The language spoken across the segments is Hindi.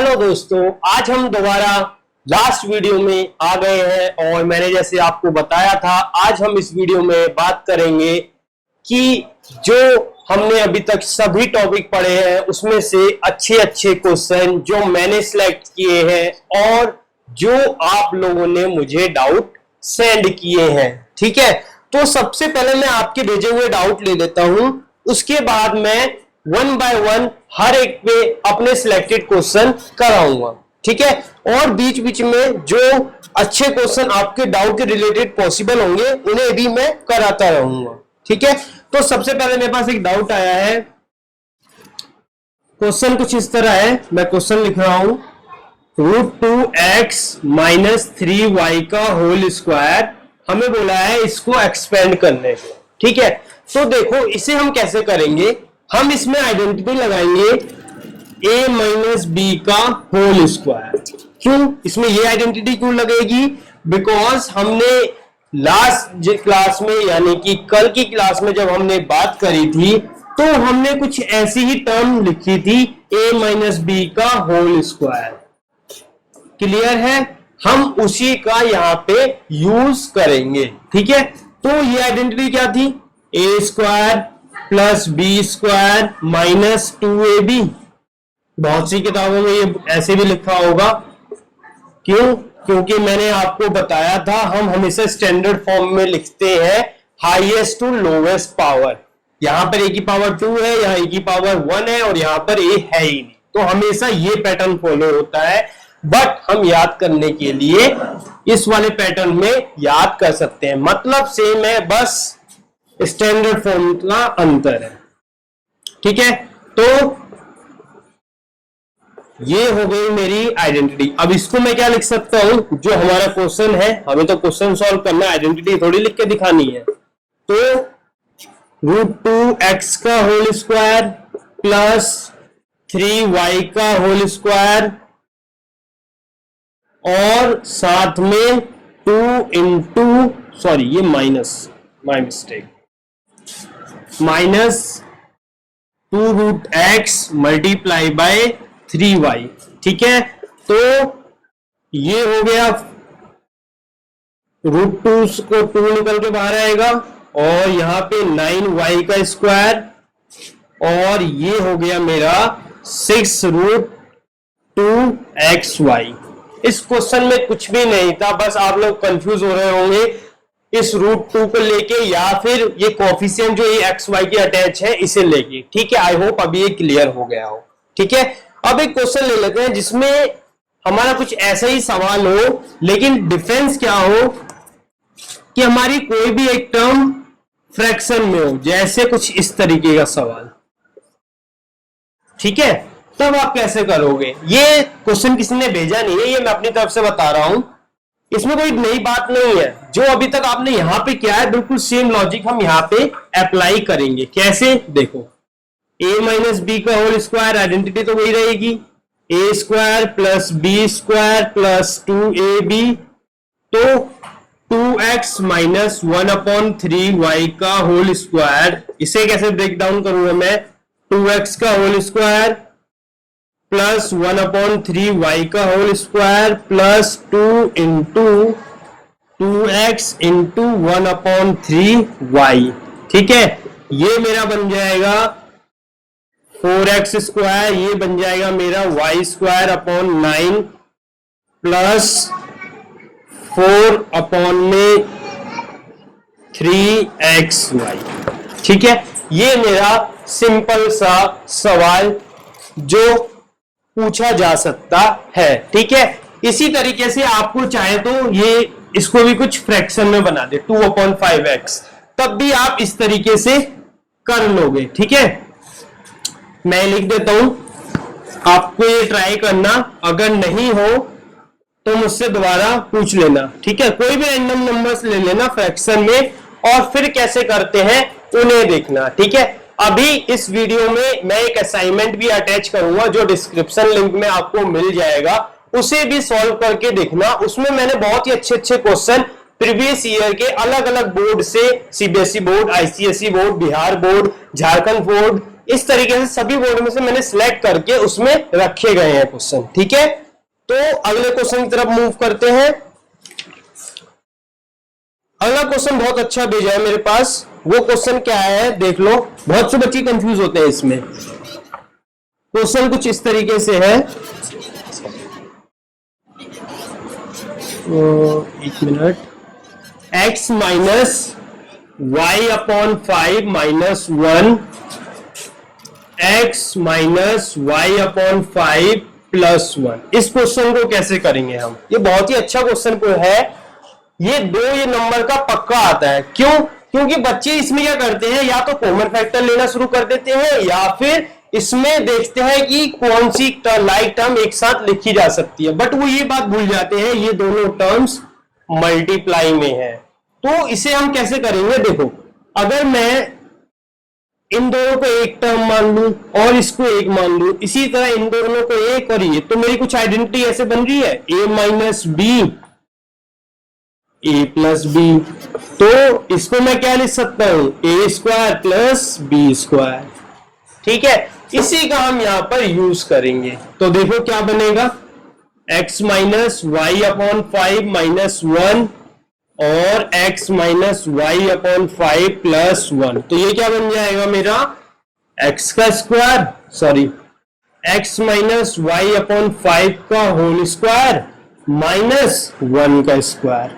हेलो दोस्तों, आज हम दोबारा लास्ट वीडियो में आ गए हैं और मैंने जैसे आपको बताया था आज हम इस वीडियो में बात करेंगे कि जो हमने अभी तक सभी टॉपिक पढ़े हैं उसमें से अच्छे अच्छे क्वेश्चन जो मैंने सिलेक्ट किए हैं और जो आप लोगों ने मुझे डाउट सेंड किए हैं। ठीक है, तो सबसे पहले मैं आपके भेजे हुए डाउट ले लेता हूं, उसके बाद मैं वन बाय वन हर एक पे अपने सिलेक्टेड क्वेश्चन कराऊंगा। ठीक है, और बीच बीच में जो अच्छे क्वेश्चन आपके डाउट के रिलेटेड पॉसिबल होंगे उन्हें भी मैं कराता रहूंगा। ठीक है, तो सबसे पहले मेरे पास एक डाउट आया है। क्वेश्चन कुछ इस तरह है, मैं क्वेश्चन लिख रहा हूं। √2x - 3y का होल स्क्वायर हमें बोला है इसको एक्सपेंड करने को। ठीक है, तो देखो इसे हम कैसे करेंगे। हम इसमें आइडेंटिटी लगाएंगे a - b का होल स्क्वायर। क्यों इसमें ये आइडेंटिटी क्यों लगेगी? बिकॉज हमने लास्ट क्लास में यानी कि कल की क्लास में जब हमने बात करी थी तो हमने कुछ ऐसी ही टर्म लिखी थी a - b का होल स्क्वायर। क्लियर है, हम उसी का यहां पे यूज करेंगे। ठीक है, तो ये आइडेंटिटी क्या थी? a² + b² - 2ab। बहुत सी किताबों में ये ऐसे भी लिखा होगा। क्यों? क्योंकि मैंने आपको बताया था हम हमेशा स्टैंडर्ड फॉर्म में लिखते हैं हाईएस्ट टू लोवेस्ट पावर। यहां पर a की पावर 2 है, यहां a की पावर 1 है और यहां पर a है ही नहीं, तो हमेशा ये पैटर्न फॉलो होता है। बट हम याद करने के लिए इस वाले पैटर्न में याद कर सकते हैं, मतलब सेम है, बस स्टैंडर्ड फॉर्म का अंतर है। ठीक है, तो ये हो गई मेरी आइडेंटिटी। अब इसको मैं क्या लिख सकता हूं, जो हमारा क्वेश्चन है, हमें तो क्वेश्चन सॉल्व करना है, आइडेंटिटी थोड़ी लिख के दिखानी है। तो √2x का होल स्क्वायर + 3y का होल स्क्वायर और साथ में 2 इंटू ये minus, my mistake, -2√x × 3y। ठीक है, तो ये हो गया, √2 को 2 निकल के बाहर आएगा और यहां पे 9y का स्क्वायर और ये हो गया मेरा 6√2xy। इस क्वेश्चन में कुछ भी नहीं था, बस आप लोग कंफ्यूज हो रहे होंगे इस √2 को लेके या फिर ये कोफिशिएंट जो ये xy के अटैच है इसे लेके। ठीक है, आई होप अभी ये क्लियर हो गया हो। ठीक है, अब एक क्वेश्चन ले लेते हैं जिसमें हमारा कुछ ऐसा ही सवाल हो, लेकिन डिफरेंस क्या हो कि हमारी कोई भी एक टर्म फ्रैक्शन में हो, जैसे कुछ इस तरीके का सवाल। ठीक है, तब आप कैसे करोगे? ये क्वेश्चन किसी ने भेजा नहीं है, ये मैं अपनी तरफ से बता रहा हूं, इसमें कोई नई बात नहीं है। जो अभी तक आपने यहां पे किया है बिल्कुल सेम लॉजिक हम यहां पे अप्लाई करेंगे। कैसे? देखो, a - b का होल स्क्वायर आइडेंटिटी तो वही रहेगी, a² + b² + 2ab। तो 2x - 1/3y का होल स्क्वायर, इसे कैसे ब्रेक डाउन करूंगा मैं? 2x का होल स्क्वायर + 1/3y का whole square + 2 into 2x into 1/3y। ठीक है, ये मेरा बन जाएगा 4x², ये बन जाएगा मेरा y² + 4/3xy। ठीक है, ये मेरा सिंपल सा सवाल जो पूछा जा सकता है। ठीक है, इसी तरीके से आपको चाहे तो ये इसको भी कुछ फ्रैक्शन में बना दे 2/5x, तब भी आप इस तरीके से कर लोगे। ठीक है, मैं लिख देता हूं, आपको ये ट्राई करना, अगर नहीं हो तो मुझसे दोबारा पूछ लेना। ठीक है, कोई भी रैंडम नंबर्स ले लेना फ्रैक्शन में और फिर कैसे करते हैं उन्हें देखना। ठीक है, अभी इस वीडियो में मैं एक असाइनमेंट भी अटैच करूंगा जो डिस्क्रिप्शन लिंक में आपको मिल जाएगा, उसे भी सॉल्व करके देखना। उसमें मैंने बहुत ही अच्छे अच्छे क्वेश्चन प्रीवियस ईयर के अलग अलग बोर्ड से, CBSE board, ICSE board, Bihar board, Jharkhand board, इस तरीके से सभी बोर्ड में से मैंने सिलेक्ट करके उसमें रखे गए हैं क्वेश्चन। ठीक है, तो अगले क्वेश्चन की तरफ मूव करते हैं। अगला क्वेश्चन बहुत अच्छा भेजा है मेरे पास। वो क्वेश्चन क्या है देख लो, बहुत से बच्चे कंफ्यूज होते हैं इसमें। क्वेश्चन कुछ इस तरीके से है, एक minute, x minus Y upon 5 minus 1 x minus Y upon 5 plus 1। इस क्वेश्चन को कैसे करेंगे हम? ये बहुत ही अच्छा क्वेश्चन को है। ये नंबर का पक्का आता है। क्यों? क्योंकि बच्चे इसमें क्या करते हैं, या तो कॉमन फैक्टर लेना शुरू कर देते हैं या फिर इसमें देखते हैं कि कौन सी लाइक टर्म एक साथ लिखी जा सकती है, बट वो ये बात भूल जाते हैं ये दोनों टर्म्स मल्टीप्लाई में है। तो इसे हम कैसे करेंगे? देखो, अगर मैं इन दोनों को एक टर्म मान लूं और इसको एक मान लूं, इसी तरह इन दोनों को एक और ये, तो मेरी कुछ आइडेंटिटी ऐसे बन रही है, a minus B A plus B. तो इसको मैं क्या लिख सकता हूं, A square plus B square. ठीक है, इसी का हम यहां पर यूज करेंगे। तो देखो क्या बनेगा, x minus Y upon 5 minus 1 और x minus Y upon 5 plus 1। तो ये क्या बन जाएगा मेरा, x का square, sorry x minus Y upon 5 का होल स्क्वायर माइनस 1 का स्क्वायर।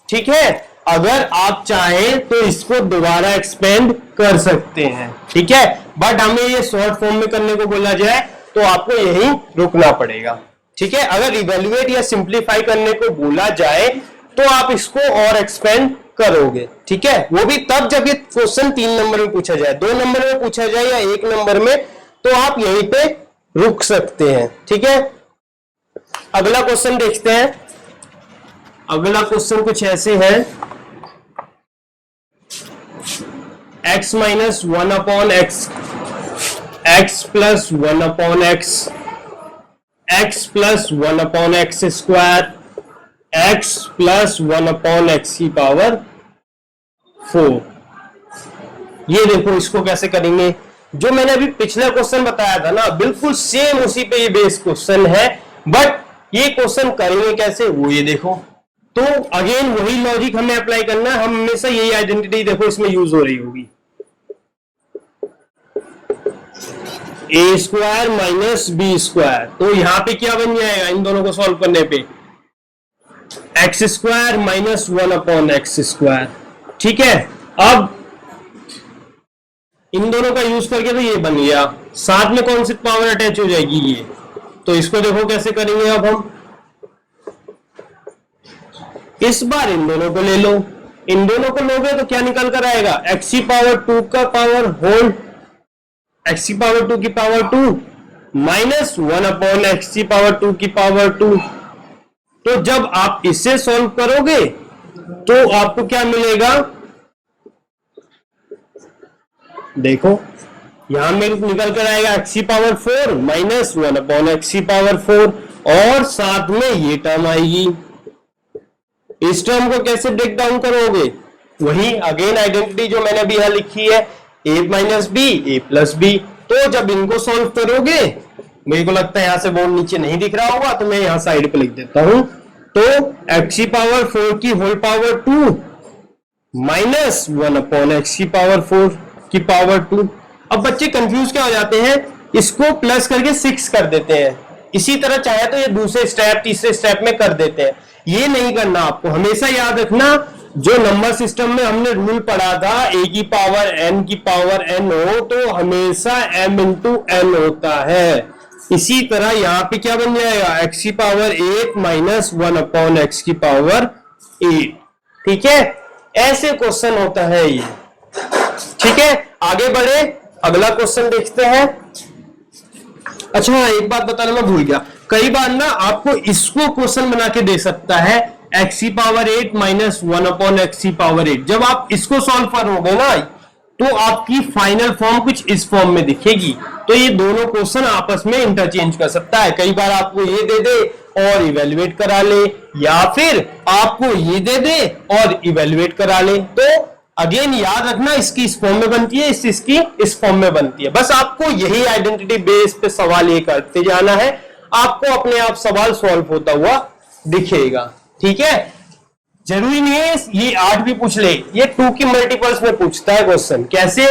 ठीक है, अगर आप चाहें तो इसको दोबारा एक्सपेंड कर सकते हैं। ठीक है, बट हमें ये शॉर्ट फॉर्म में करने को बोला जाए तो आपको यहीं रुकना पड़ेगा। ठीक है, अगर इवेल्युएट या सिंप्लीफाई करने को बोला जाए तो आप इसको और एक्सपेंड करोगे। ठीक है, वो भी तब जब ये क्वेश्चन 3 नंबर में पूछा जाए, 2 नंबर में पूछा जाए या 1 नंबर में, तो आप यहीं पे रुक सकते हैं। ठीक है, अगला क्वेश्चन देखते हैं। अगला क्वेश्चन कुछ ऐसे है, x minus 1 upon x, x plus 1 upon x, x plus 1 upon x square, x plus 1 upon X की पावर 4। ये देखो, इसको कैसे करेंगे? जो मैंने अभी पिछला क्वेश्चन बताया था ना, बिल्कुल सेम उसी पे ये बेस क्वेश्चन है, बट ये क्वेश्चन करेंगे कैसे वो ये देखो। तो अगेन वही लॉजिक हमें अप्लाई करना है। हम हमेशा यही आइडेंटिटी देखो इसमें यूज हो रही होगी, ए स्क्वायर माइनस बी स्क्वायर। तो यहां पे क्या बन जाएगा इन दोनों को सॉल्व करने पे, x square minus 1 upon x square. ठीक है, अब इन दोनों का यूज करके तो ये बन गया, साथ में कौन सी पावर अटैच हो जाएगी ये। तो इसको देखो कैसे करेंगे। अब हम इस बार इन दोनों को ले लो, इन दोनों को लोगे तो क्या निकल कर आएगा, एक्स की पावर 2 का पावर होल, एक्स की पावर 2 की पावर 2 माइनस 1 अपॉन एक्स की पावर 2 की पावर 2। तो जब आप इसे सॉल्व करोगे तो आपको क्या मिलेगा, देखो यहां में निकल कर आएगा एक्स की पावर 4 माइनस 1 अपॉन एक्स की पावर 4 और साथ में ये टर्म आएगी। इस टर्म को कैसे ब्रेक डाउन करोगे, वही अगेन आइडेंटिटी जो मैंने अभी यहां लिखी है, a minus B A plus B. तो जब इनको सॉल्व करोगे, मेरे को लगता है यहां से बोर्ड नीचे नहीं दिख रहा होगा तो मैं यहां साइड पे लिख देता हूं। तो एक्स की पावर 4 की whole power 2 minus 1 upon X की पावर 4 की पावर 2। अब बच्चे कंफ्यूज क्या हो जाते हैं, इसको प्लस करके 6 कर देते हैं। इसी तरह चाहे तो ये दूसरे स्टेप तीसरे स्टेप में कर देते हैं। ये नहीं करना, आपको हमेशा याद रखना जो नंबर सिस्टम में हमने रूल पढ़ा था, ए की पावर एन की पावर एन हो तो हमेशा m इंटू एन होता है। इसी तरह यहां पे क्या बन जाएगा, एक्स की पावर 8 माइनस 1 अपॉन एक्स की पावर 8। ठीक है, ऐसे क्वेश्चन होता है ये। ठीक है, आगे बढ़े, अगला क्वेश्चन देखते हैं। अच्छा एक बात बताना मैं भूल गया, कई बार ना आपको इसको क्वेश्चन बना के दे सकता है, एक्स की पावर 8 माइनस 1 अपॉन एक्स की पावर 8। जब आप इसको सॉल्व करोगे ना तो आपकी फाइनल फॉर्म कुछ इस फॉर्म में दिखेगी। तो ये दोनों क्वेश्चन आपस में इंटरचेंज कर सकता है। कई बार आपको ये दे दे और इवेल्युएट करा ले, या फिर आपको ये दे दे और इवेल्युएट करा ले। तो अगेन याद रखना, इसकी इस फॉर्म में बनती है, इसकी इस फॉर्म में बनती है। बस आपको यही आइडेंटिटी बेस पे सवाल ये करते जाना है, आपको अपने आप सवाल सॉल्व होता हुआ दिखेगा। ठीक है, जरूरी नहीं है ये 8 भी पूछ ले, ये 2 की मल्टीपल्स में पूछता है क्वेश्चन। कैसे?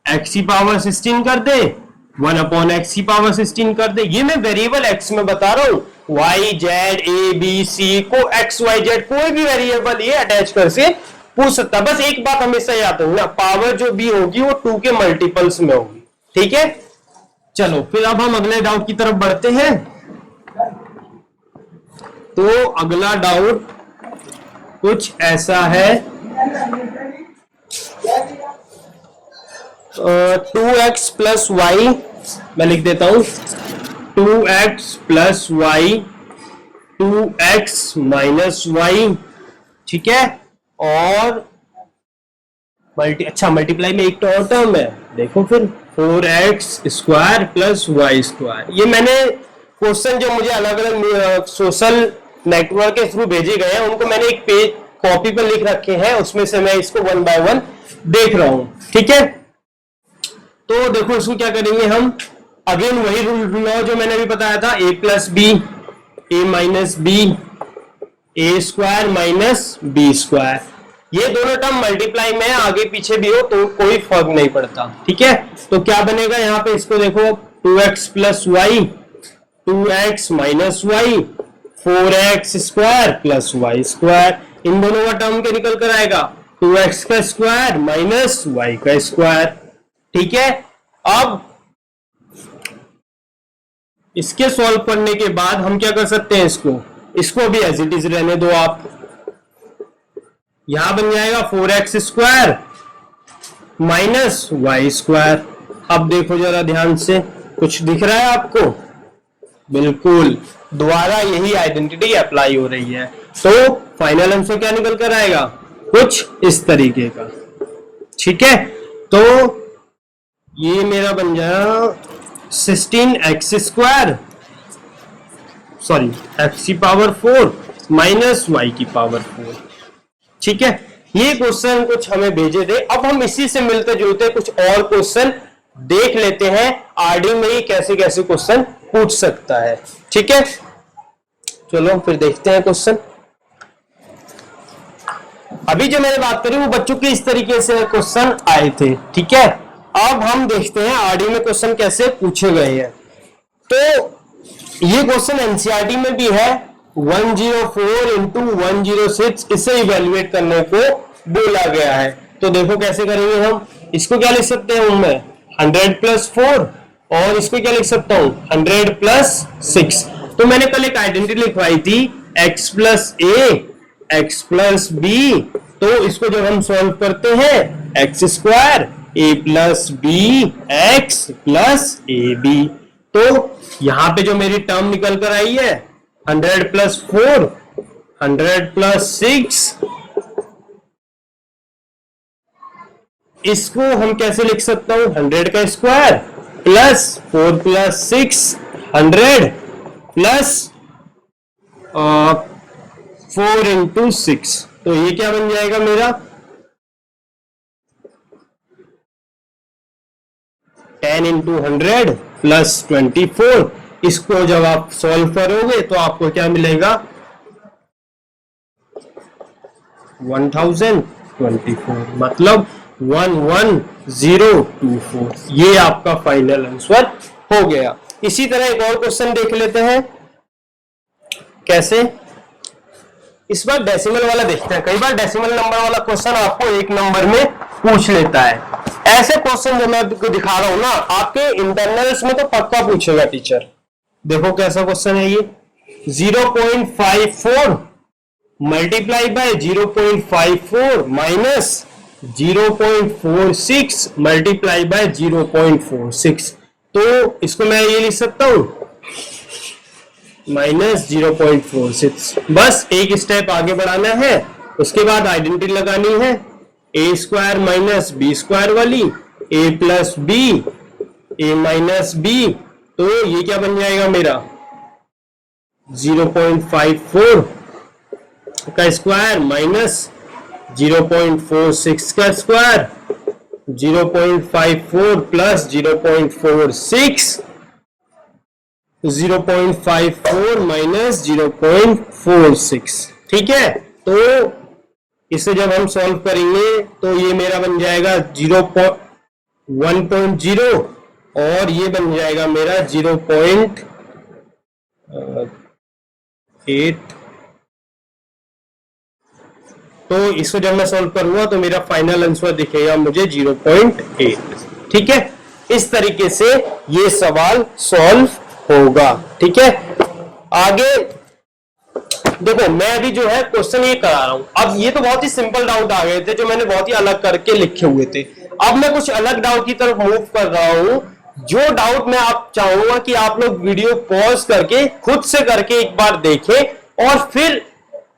x की पावर 16 कर दे, 1 अपॉन x की पावर 16 कर दे। ये मैं वेरिएबल x में बता रहा हूं, y z a b c को x y z कोई भी वेरिएबल ये अटैच कर से पूछ सकता है। बस एक बात हमेशा याद रखना, पावर जो भी होगी वो 2 के मल्टीपल्स में होगी। ठीक है, चलो फिर अब हम अगले डाउट की तरफ बढ़ते हैं। तो अगला डाउट कुछ ऐसा है, 2x प्लस वाई, मैं लिख देता हूं 2x plus Y 2x minus Y. ठीक है, और मल्टीप्लाई में एक तो और टर्म है, देखो फिर 4x square plus Y square. ये मैंने क्वेश्चन जो मुझे अलग अलग सोशल नेटवर्क के थ्रू भेजे गए हैं उनको मैंने एक पेज कॉपी पर लिख रखे हैं, उसमें से मैं इसको 1 बाय 1 देख रहा हूं। ठीक है, तो देखो इसको क्या करेंगे हम, अगेन वही रूल लॉ जो मैंने अभी बताया था, a plus B A minus B A square minus B square. ये दोनों टर्म मल्टीप्लाई में आगे पीछे भी हो तो कोई फर्क नहीं पड़ता। ठीक है, तो क्या बनेगा यहाँ पे, इसको देखो 2x plus Y 2x minus Y 4x square plus Y square. इन दोनों का टर्म क्या निकल कर आएगा, 2x का स्क्वायर माइनस वाई का स्क्वायर। ठीक है, अब इसके सॉल्व करने के बाद हम क्या कर सकते हैं, इसको भी एज इट इज रहने दो आप। यहां बन जाएगा 4x square minus Y square. अब देखो जरा ध्यान से, कुछ दिख रहा है आपको? बिल्कुल, दोबारा यही आइडेंटिटी अप्लाई हो रही है। तो फाइनल आंसर क्या निकल कर आएगा, कुछ इस तरीके का। ठीक है, तो ये मेरा बन जाएगा 16x स्क्वायर, सॉरी x की पावर 4 माइनस वाई की पावर 4। ठीक है, ये क्वेश्चन कुछ हमें भेजे थे। अब हम इसी से मिलते जुलते कुछ और क्वेश्चन देख लेते हैं, आरडी में ही कैसे कैसे क्वेश्चन पूछ सकता है। ठीक है, चलो फिर देखते हैं क्वेश्चन। अभी जो मैंने बात करी वो बच्चों के इस तरीके से क्वेश्चन आए थे। ठीक है, अब हम देखते हैं आरडी में क्वेश्चन कैसे पूछे गए हैं। तो ये क्वेश्चन एनसीईआरटी में भी है, 104 इंटू 106 इसे इवेल्युएट करने को बोला गया है। तो देखो कैसे करेंगे हम, इसको क्या लिख सकते हैं मैं 100 प्लस 4 और इसको क्या लिख सकता हूं 100 प्लस 6। तो मैंने कल एक आइडेंटिटी लिखवाई थी x plus A X plus B, तो इसको जब हम सॉल्व करते हैं X square A plus B X plus A B. तो यहां पे जो मेरी टर्म निकल कर आई है 100 प्लस 4 100 प्लस 6, इसको हम कैसे लिख सकता हूं 100 का square plus 4 plus 6 100 plus 4 into 6। तो ये क्या बन जाएगा मेरा 10 इंटू 100 प्लस 24। इसको जब आप सॉल्व करोगे तो आपको क्या मिलेगा 1024, मतलब 11024। ये आपका फाइनल आंसर हो गया। इसी तरह एक और क्वेश्चन देख लेते हैं कैसे, इस बार डेसिमल वाला देखते हैं। कई बार डेसिमल नंबर वाला क्वेश्चन आपको एक नंबर में पूछ लेता है। ऐसे क्वेश्चन जो मैं आपको दिखा रहा हूं ना, आपके इंटरनल्स में तो पक्का पूछेगा टीचर। देखो कैसा क्वेश्चन है ये, 0.54 multiply by 0.54 minus 0.46 multiply by 0.46। तो इसको मैं ये लिख सकता हूं माइनस 0.46। बस एक स्टेप आगे बढ़ाना है, उसके बाद आइडेंटिटी लगानी है ए स्क्वायर माइनस बी स्क्वायर वाली, ए plus B A minus B. तो ये क्या बन जाएगा मेरा 0.54 का स्क्वायर माइनस 0.46 का स्क्वायर 0.54 प्लस 0.46 0.54 माइनस 0.46। ठीक है, तो इसे जब हम सॉल्व करेंगे तो ये मेरा बन जाएगा 1.0 और ये बन जाएगा मेरा 0.8। तो इसको जब मैं सॉल्व करूंगा तो मेरा फाइनल आंसर दिखेगा मुझे 0.8। ठीक है, इस तरीके से ये सवाल सॉल्व होगा। ठीक है, आगे देखो मैं अभी जो है क्वेश्चन ये करा रहा हूं। अब ये तो बहुत ही सिंपल डाउट आ गए थे जो मैंने बहुत ही अलग करके लिखे हुए थे। अब मैं कुछ अलग डाउट की तरफ मूव कर रहा हूं, जो डाउट मैं आप चाहूंगा कि आप लोग वीडियो पॉज करके खुद से करके एक बार देखें और फिर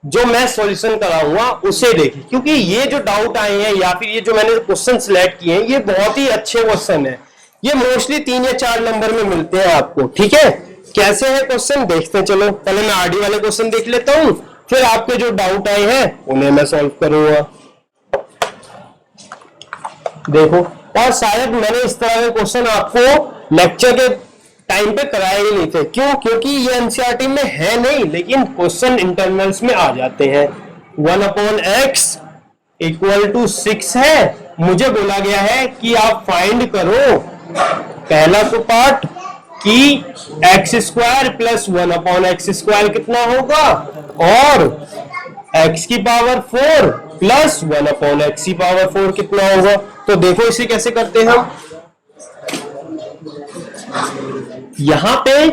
जो मैं सॉल्यूशन कराऊंगा उसे देखें, क्योंकि ये जो डाउट आए हैं या फिर ये जो मैंने क्वेश्चन सिलेक्ट किए हैं ये बहुत ही अच्छे क्वेश्चन है। ये मोस्टली 3 या 4 नंबर में मिलते हैं आपको। ठीक है, कैसे है क्वेश्चन देखते हैं। चलो पहले मैं आरडी वाले क्वेश्चन देख लेता हूं, फिर आपके जो डाउट आए हैं उन्हें मैं सॉल्व करूंगा। देखो, और शायद मैंने इस तरह के क्वेश्चन आपको लेक्चर के टाइम पे कराए ही नहीं थे। क्यों? क्योंकि ये एनसीईआरटी में है नहीं, लेकिन क्वेश्चन इंटरनल्स में आ जाते हैं। 1/x = 6 है, मुझे बोला गया है कि आप फाइंड करो पहला तो पार्ट कि x² प्लस 1/x² कितना होगा और x⁴ प्लस 1/x⁴ कितना होगा। तो देखो इसे कैसे करते हैं हम। यहां पे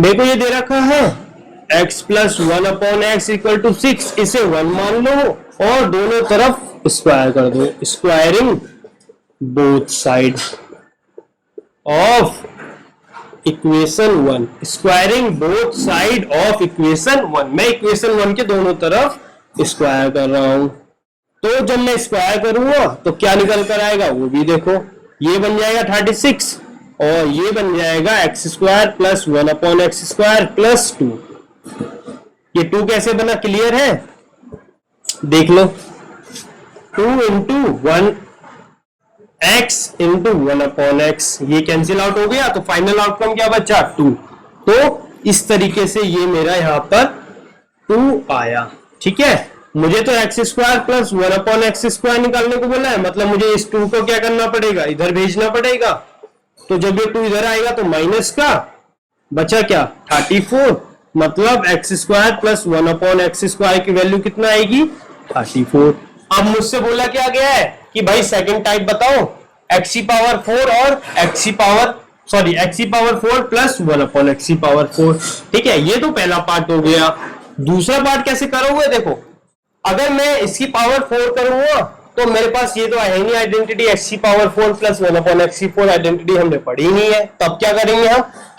देखो ये दे रखा है x प्लस 1/x = 6, इसे 1 मान लो और दोनों तरफ स्क्वायर कर दो। Squaring both side of equation 1, squaring both side of equation 1। मैं इक्वेशन 1 के दोनों तरफ स्क्वायर कर रहा हूं। तो जब मैं स्क्वायर करूंगा तो क्या निकल कर आएगा वो भी देखो। ये बन जाएगा 36 और ये बन जाएगा x² प्लस 1/x² प्लस 2। ये 2 कैसे बना क्लियर है, देख लो। 2 × 1 x × 1/x, ये कैंसिल आउट हो गया तो फाइनल आउटकम क्या बचा 2। तो इस तरीके से ये मेरा यहां पर 2 आया। ठीक है, मुझे तो x² प्लस 1/x² निकालने को बोला है, मतलब मुझे इस 2 को क्या करना पड़ेगा, इधर भेजना पड़ेगा। तो जब ये 2 इधर आएगा तो माइनस का बचा क्या 34, मतलब x² प्लस 1/x² की वैल्यू कितना आएगी 34। अब मुझसे बोला क्या गया है कि भाई सेकंड टाइप बताओ x⁴ और x⁴ प्लस 1/x⁴। ठीक है, ये तो पहला पार्ट हो गया। दूसरा पार्ट कैसे करोगे, देखो अगर मैं इसकी पावर 4 करूंगा तो मेरे पास ये तो है नहीं identity x⁴ plus 1/x⁴, identity हमने पढ़ी नहीं है। तब क्या करेंगे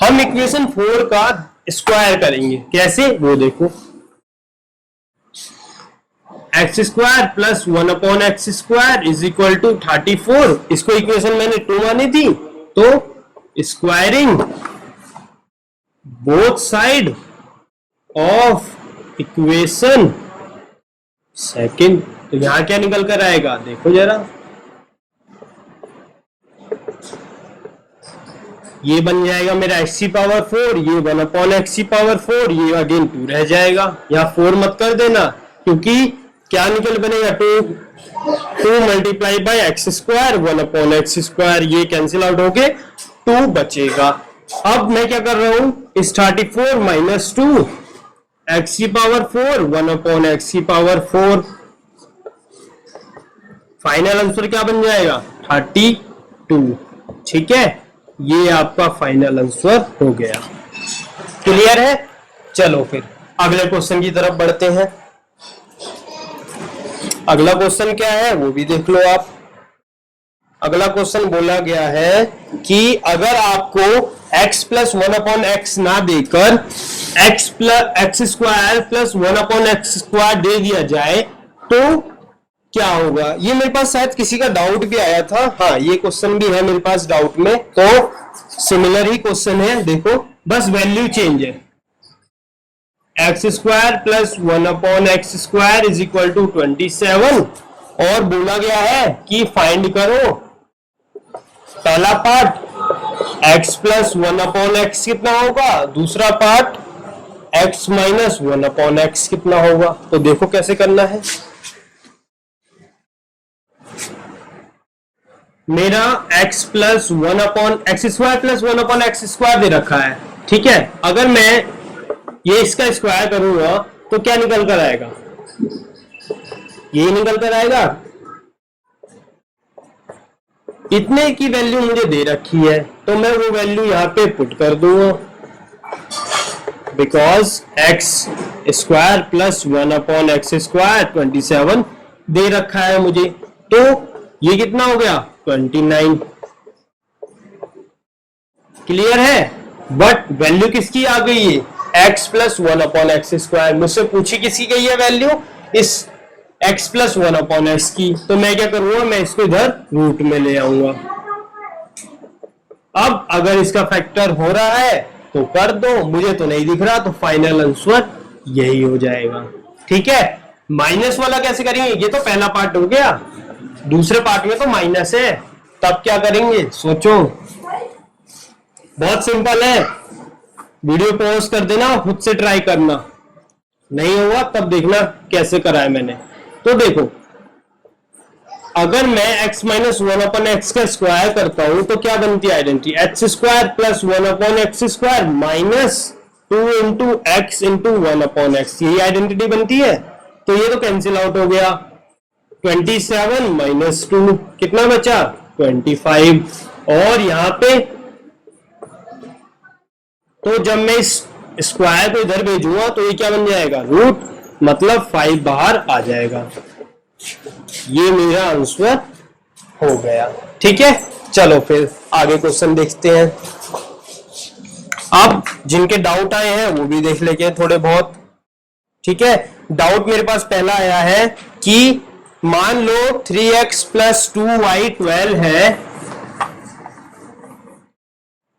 हम इक्वेशन 4 का स्क्वायर करेंगे। कैसे वो देखो, x² प्लस 1/x² = 34। इसको इक्वेशन मैंने 2 मानी थी, तो squaring both side of equation second. तो यहां क्या निकल कर आएगा देखो जरा, ये बन जाएगा मेरा x⁴, ये 1/x⁴, ये अगेन 2 रह जाएगा। यहां 4 मत कर देना, क्योंकि क्या निकल बनेगा 2 मल्टीप्लाई बाय x², 1/x², ये कैंसिल आउट होके 2 बचेगा। अब मैं क्या कर रहा हूं, इस 34 minus 2 x⁴ 1/x⁴, final answer क्या बन जाएगा 32। ठीक है, ये आपका फाइनल आंसर हो गया। क्लियर है। चलो फिर अगले क्वेश्चन की तरफ बढ़ते हैं। अगला क्वेश्चन क्या है वो भी देख लो आप। अगला क्वेश्चन बोला गया है कि अगर आपको x प्लस 1/x ना देकर x² प्लस 1/x² दे दिया जाए तो क्या होगा। ये मेरे पास शायद किसी का डाउट भी आया था। हाँ, ये क्वेश्चन भी है मेरे पास डाउट में, तो सिमिलर ही क्वेश्चन है। देखो बस वैल्यू चेंज है। x² प्लस 1/x² = 27 और बोला गया है कि फाइंड करो पहला पार्ट x प्लस 1/x कितना होगा, दूसरा पार्ट x माइनस 1/x कितना होगा। तो देखो कैसे करना है। मेरा x plus 1/x² plus 1/x² दे रखा है, ठीक है। अगर मैं ये इसका स्क्वायर करूंगा तो क्या निकल कर आएगा, यही निकल कर आएगा। इतने की वैल्यू मुझे दे रखी है तो मैं वो वैल्यू यहां पे पुट कर दूंगा, बिकॉज x² प्लस 1/x² 27 दे रखा है मुझे। तो ये कितना हो गया 29। क्लियर है। बट वैल्यू किसकी आ गई है, x प्लस 1/x²। मुझसे पूछी किसकी गई है वैल्यू, इस x प्लस 1/x की। तो मैं क्या करूंगा, मैं इसको इधर रूट में ले आऊंगा। अब अगर इसका फैक्टर हो रहा है तो कर दो, मुझे तो नहीं दिख रहा, तो फाइनल आंसर यही हो जाएगा। ठीक है। माइनस वाला कैसे करेंगे, ये तो पहला पार्ट हो गया, दूसरे पार्ट में तो माइनस है, तब क्या करेंगे सोचो। बहुत सिंपल है, वीडियो पॉज कर देना, खुद से ट्राई करना, नहीं होगा तब देखना कैसे करा है मैंने। तो देखो, अगर मैं x माइनस 1/x का स्क्वायर करता हूं तो क्या बनती है identity, x² plus 1/x² minus 2 into X into 1/x, यही आइडेंटिटी बनती है। तो ये तो कैंसिल आउट हो गया, 27 माइनस 2 कितना बचा 25। और यहां पे तो जब मैं इस स्क्वायर को इधर भेजूंगा तो ये क्या बन जाएगा रूट, मतलब 5 बाहर आ जाएगा। ये मेरा आंसर हो गया। ठीक है, चलो फिर आगे क्वेश्चन देखते हैं। अब जिनके डाउट आए हैं वो भी देख लेंगे थोड़े बहुत। ठीक है, डाउट मेरे पास पहला आया है कि मान लो 3x प्लस 2y 12 है,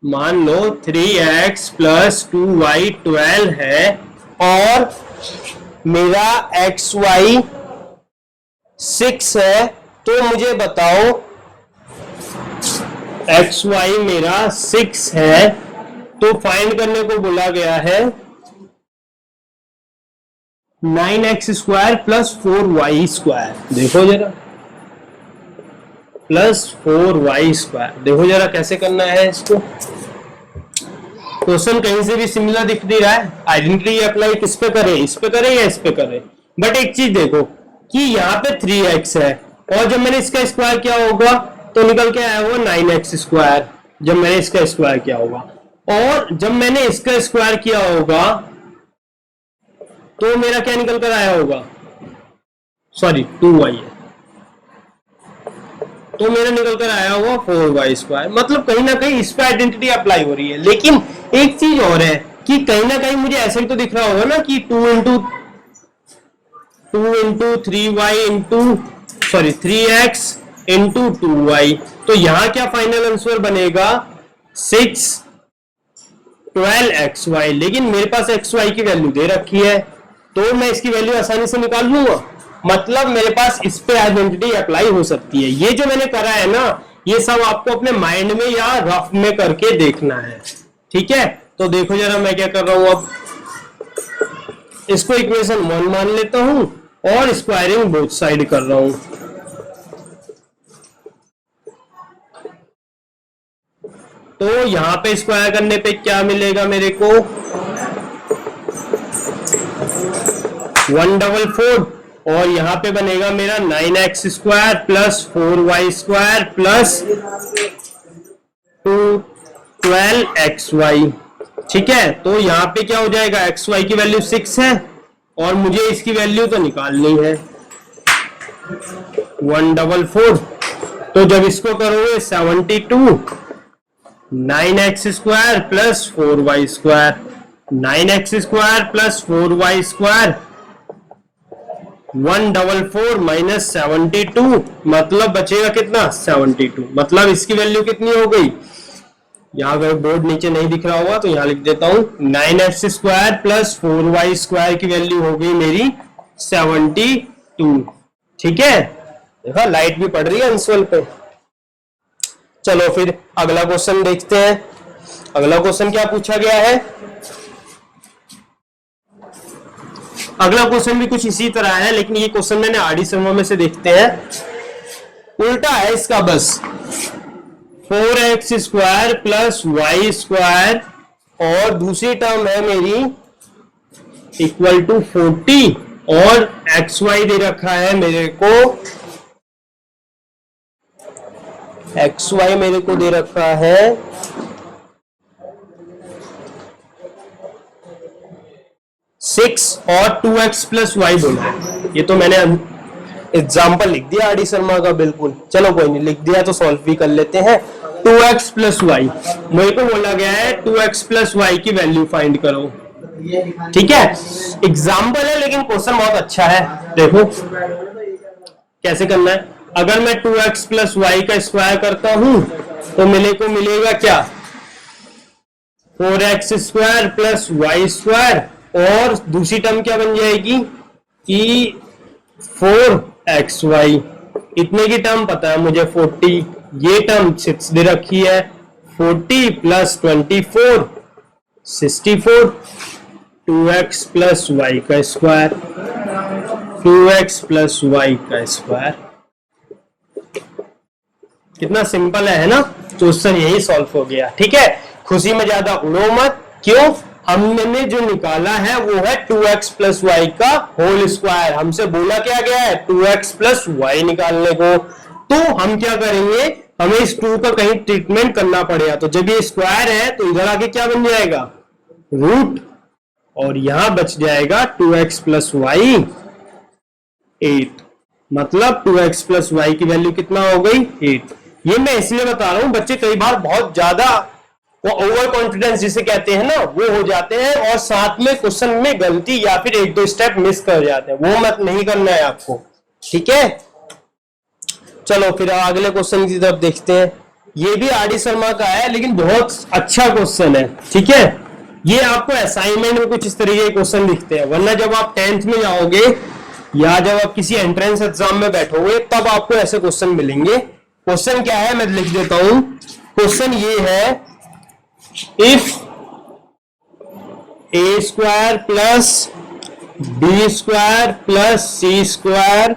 मान लो 3x प्लस 2y 12 है और मेरा xy 6 है। तो मुझे बताओ xy मेरा 6 है, तो फाइंड करने को बोला गया है 9x² प्लस 4y²। देखो जरा, प्लस 4y², देखो जरा कैसे करना है इसको। क्वेश्चन कहीं से भी सिमिलर दिख नहीं रहा है, आइडेंटिटी अप्लाई किस पे करें, इस पे करें या इस पे करें। बट एक चीज देखो कि यहाँ पे 3x है और जब मैंने इसका स्क्वायर किया होगा तो निकल के आया होगा 9x², जब मैंने इसका स्क्वायर किया होगा। और जब मैंने इसका स्क्वायर किया होगा तो मेरा क्या निकल कर आया होगा, सॉरी 2y है, तो मेरा निकल कर आया होगा 4y²। मतलब कहीं ना कहीं इस पे आइडेंटिटी अप्लाई हो रही है। लेकिन एक चीज और है कि कहीं ना कहीं मुझे ऐसे ही तो दिख रहा होगा ना कि 2 into 3y into sorry 3x into 2y। तो यहां क्या फाइनल आंसर बनेगा 6 12xy। लेकिन मेरे पास xy की वैल्यू दे रखी है तो मैं इसकी वैल्यू आसानी से निकाल लूंगा। मतलब मेरे पास इस पे आइडेंटिटी अप्लाई हो सकती है। ये जो मैंने करा है ना, ये सब आपको अपने माइंड में या रफ में करके देखना है। ठीक है, तो देखो जरा मैं क्या कर रहा हूं। अब इसको इक्वेशन 1 मान लेता हूं और स्क्वायरिंग बोथ साइड कर रहा हूं। तो यहां पे स्क्वायर करने पे क्या मिलेगा मेरे को 144 और यहां पे बनेगा मेरा 9x² plus 4y² plus 12xy। ठीक है, तो यहां पे क्या हो जाएगा xy की वैल्यू 6 है और मुझे इसकी वैल्यू तो निकालनी है 144। तो जब इसको करोगे 72 9x² plus 4y², 9x² plus 4y² 144 minus 72 मतलब बचेगा कितना 72। मतलब इसकी वैल्यू कितनी हो गई, यहां अगर बोर्ड नीचे नहीं दिख रहा होगा तो यहां लिख देता हूं 9x² प्लस 4y² की वैल्यू हो गई मेरी 72। ठीक है, देखा लाइट भी पड़ रही है अंशुल पे। चलो फिर अगला क्वेश्चन देखते हैं। अगला क्वेश्चन क्या पूछा गया है। अगला क्वेश्चन भी कुछ इसी तरह है, लेकिन ये क्वेश्चन मैंने आरडी शर्मा में से देखते हैं, उल्टा है इसका बस। 4x² प्लस वाई स्क्वायर और दूसरी टर्म है मेरी इक्वल टू 40 और xy दे रखा है मेरे को, xy मेरे को दे रखा है 6 और 2x प्लस वाई बोला है। ये तो मैंने एग्जाम्पल लिख दिया आरडी शर्मा का, बिल्कुल। चलो कोई नहीं, लिख दिया तो सॉल्व भी कर लेते हैं। 2x प्लस वाई मेरे को बोला गया है 2x प्लस वाई की वैल्यू फाइंड करो, ठीक है। एग्जाम्पल है लेकिन क्वेश्चन बहुत अच्छा है। देखो कैसे करना है। अगर मैं 2x प्लस वाई का स्क्वायर करता हूं तो मेरे को मिलेगा क्या, 4x² प्लस वाई स्क्वायर और दूसरी टर्म क्या बन जाएगी कि 4xy। इतने की टर्म पता है मुझे 40, ये टर्म 6 दे रखी है, 40 प्लस 24 64, 2x प्लस वाई का स्क्वायर, 2x प्लस वाई का स्क्वायर। कितना सिंपल है ना। क्वेश्चन यही सॉल्व हो गया, ठीक है। खुशी में ज्यादा उड़ो मत, क्यों, हमने जो निकाला है वो है 2x प्लस वाई का होल स्क्वायर। हमसे बोला क्या गया है 2x प्लस वाई निकालने को। तो हम क्या करेंगे, हमें इस 2 का कहीं ट्रीटमेंट करना पड़ेगा। तो जब ये स्क्वायर है तो इधर आके क्या बन जाएगा, रूट, और यहां बच जाएगा 2x प्लस वाई 8। मतलब 2x प्लस वाई की वैल्यू कितना हो गई 8। ये मैं इसलिए बता रहा हूं, बच्चे कई बार बहुत ज्यादा वो ओवर कॉन्फिडेंस जिसे कहते हैं ना वो हो जाते हैं और साथ में क्वेश्चन में गलती या फिर 1-2 स्टेप मिस कर जाते हैं। वो मत नहीं करना है आपको, ठीक है। चलो फिर अगले क्वेश्चन की तरफ देखते हैं। ये भी आरडी शर्मा का है लेकिन बहुत अच्छा क्वेश्चन है, ठीक है। ये आपको असाइनमेंट में कुछ इस तरीके के क्वेश्चन दिखते हैं, वरना जब आप 10th में जाओगे या जब आप किसी एंट्रेंस एग्जाम में बैठोगे तब आपको ऐसे क्वेश्चन मिलेंगे। क्वेश्चन क्या है मैं लिख देता हूं। क्वेश्चन ये है, if a² plus b² plus c²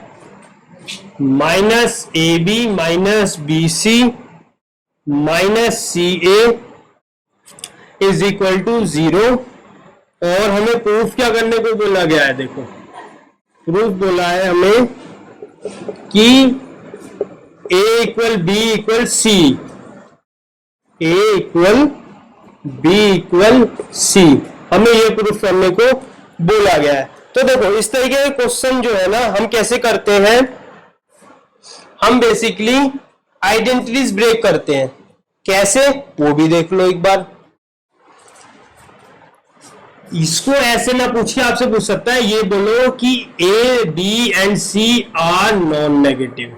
minus ab minus bc minus ca is equal to 0, और हमें प्रूफ क्या करने को बोला गया है। देखो प्रूफ बोला है हमें कि a equal b equal c, a equal b equal c, हमें ये प्रूफ करने को बोला गया है। तो देखो इस तरीके के क्वेश्चन जो है ना हम कैसे करते हैं, हम बेसिकली आइडेंटिटीज ब्रेक करते हैं। कैसे वो भी देख लो एक बार। इसको ऐसे ना पूछिए, आपसे पूछ सकता है ये बोलो कि A, B and C are non negative,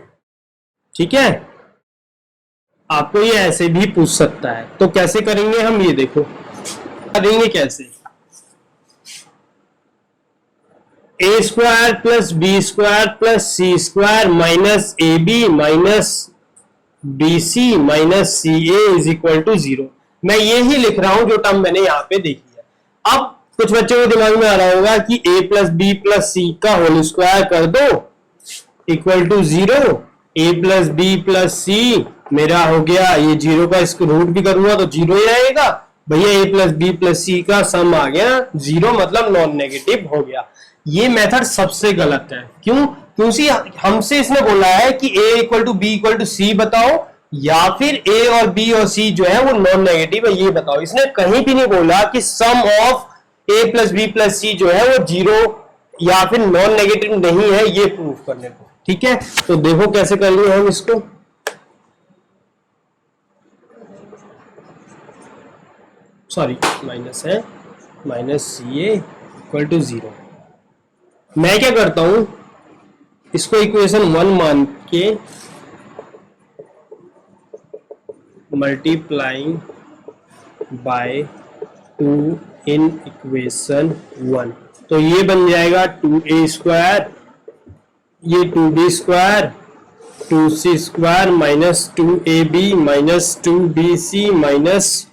ठीक है। आपको ये ऐसे भी पूछ सकता है। तो कैसे करेंगे हम, ये देखो करेंगे कैसे। a² plus b² plus c² minus ab minus bc minus ca is equal to 0। मैं ये ही लिख रहा हूं जो टर्म मैंने यहां पे देखी है। अब कुछ बच्चों के दिमाग में आ रहा होगा कि a plus B plus C का होल स्क्वायर कर दो equal to 0, a plus B plus C मेरा हो गया, ये 0 का इसको रूट भी करूंगा तो 0 ही रहेगा भैया। a plus B plus C का सम आ गया 0, मतलब नॉन नेगेटिव हो गया। ये मेथड सबसे गलत है। क्यों, क्योंकि हमसे इसने बोला है कि a equal to B equal to C बताओ, या फिर a और b और c जो है वो नॉन नेगेटिव है ये बताओ। इसने कहीं भी नहीं बोला कि sum of a plus B plus C जो है वो 0 या फिर नॉन नेगेटिव नहीं है, ये प्रूफ करने को, ठीक है। तो देखो कैसे करेंगे हम इसको। सॉरी माइनस है, minus C A equal to 0। मैं क्या करता हूं, इसको इक्वेशन 1 मान के मल्टीप्लाइंग बाय 2 इन इक्वेशन 1, तो ये बन जाएगा 2a², ये 2b² 2c square minus 2ab minus 2bc minus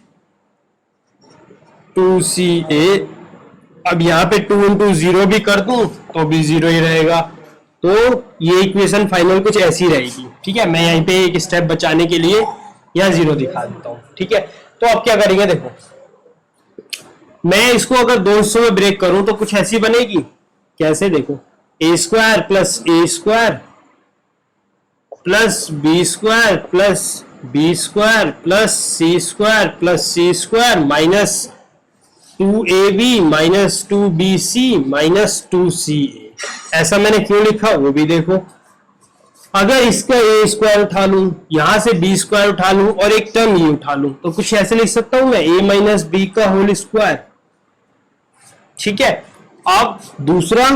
2ca। अब यहाँ पे 2 इंटू 0 भी कर दूं तो भी 0 ही रहेगा, तो ये इक्वेशन फाइनल कुछ ऐसी रहेगी। ठीक है, मैं यहीं पे एक स्टेप बचाने के लिए यहाँ 0 दिखा देता हूँ। ठीक है, तो अब क्या करेंगे, देखो मैं इसको अगर 2 हिस्सों में ब्रेक करूं तो कुछ ऐसी बनेगी। कैसे, देखो a square plus a square plus b square plus b square plus c square plus c square minus 2ab minus 2bc minus 2ca। ऐसा मैंने क्यों लिखा वो भी देखो। अगर इसका a स्क्वायर उठा लूं, यहां से b स्क्वायर उठा लूं और एक टर्म ये उठा लूं तो कुछ ऐसे लिख सकता हूं मैं a माइनस b का होल स्क्वायर। ठीक है, अब दूसरा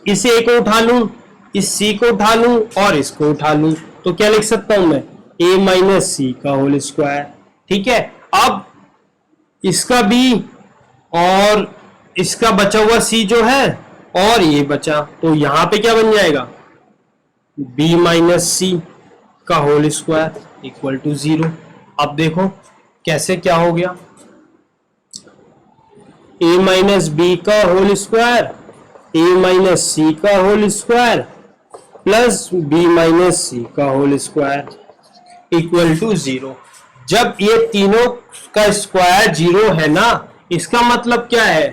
इस a को उठा लूं, इस c को उठा लूं और इसको उठा लूं तो क्या लिख सकता हूं मैं a माइनस c का होल स्क्वायर। ठीक है, अब इसका b और इसका बचा हुआ c जो है और ये बचा, तो यहां पे क्या बन जाएगा b माइनस सी का होल स्क्वायर इक्वल टू 0। अब देखो कैसे क्या हो गया, a माइनस बी का whole square a minus C का whole square plus b minus C का होल स्क्वायर इक्वल टू 0। जब ये तीनों का स्क्वायर 0 है ना, इसका मतलब क्या है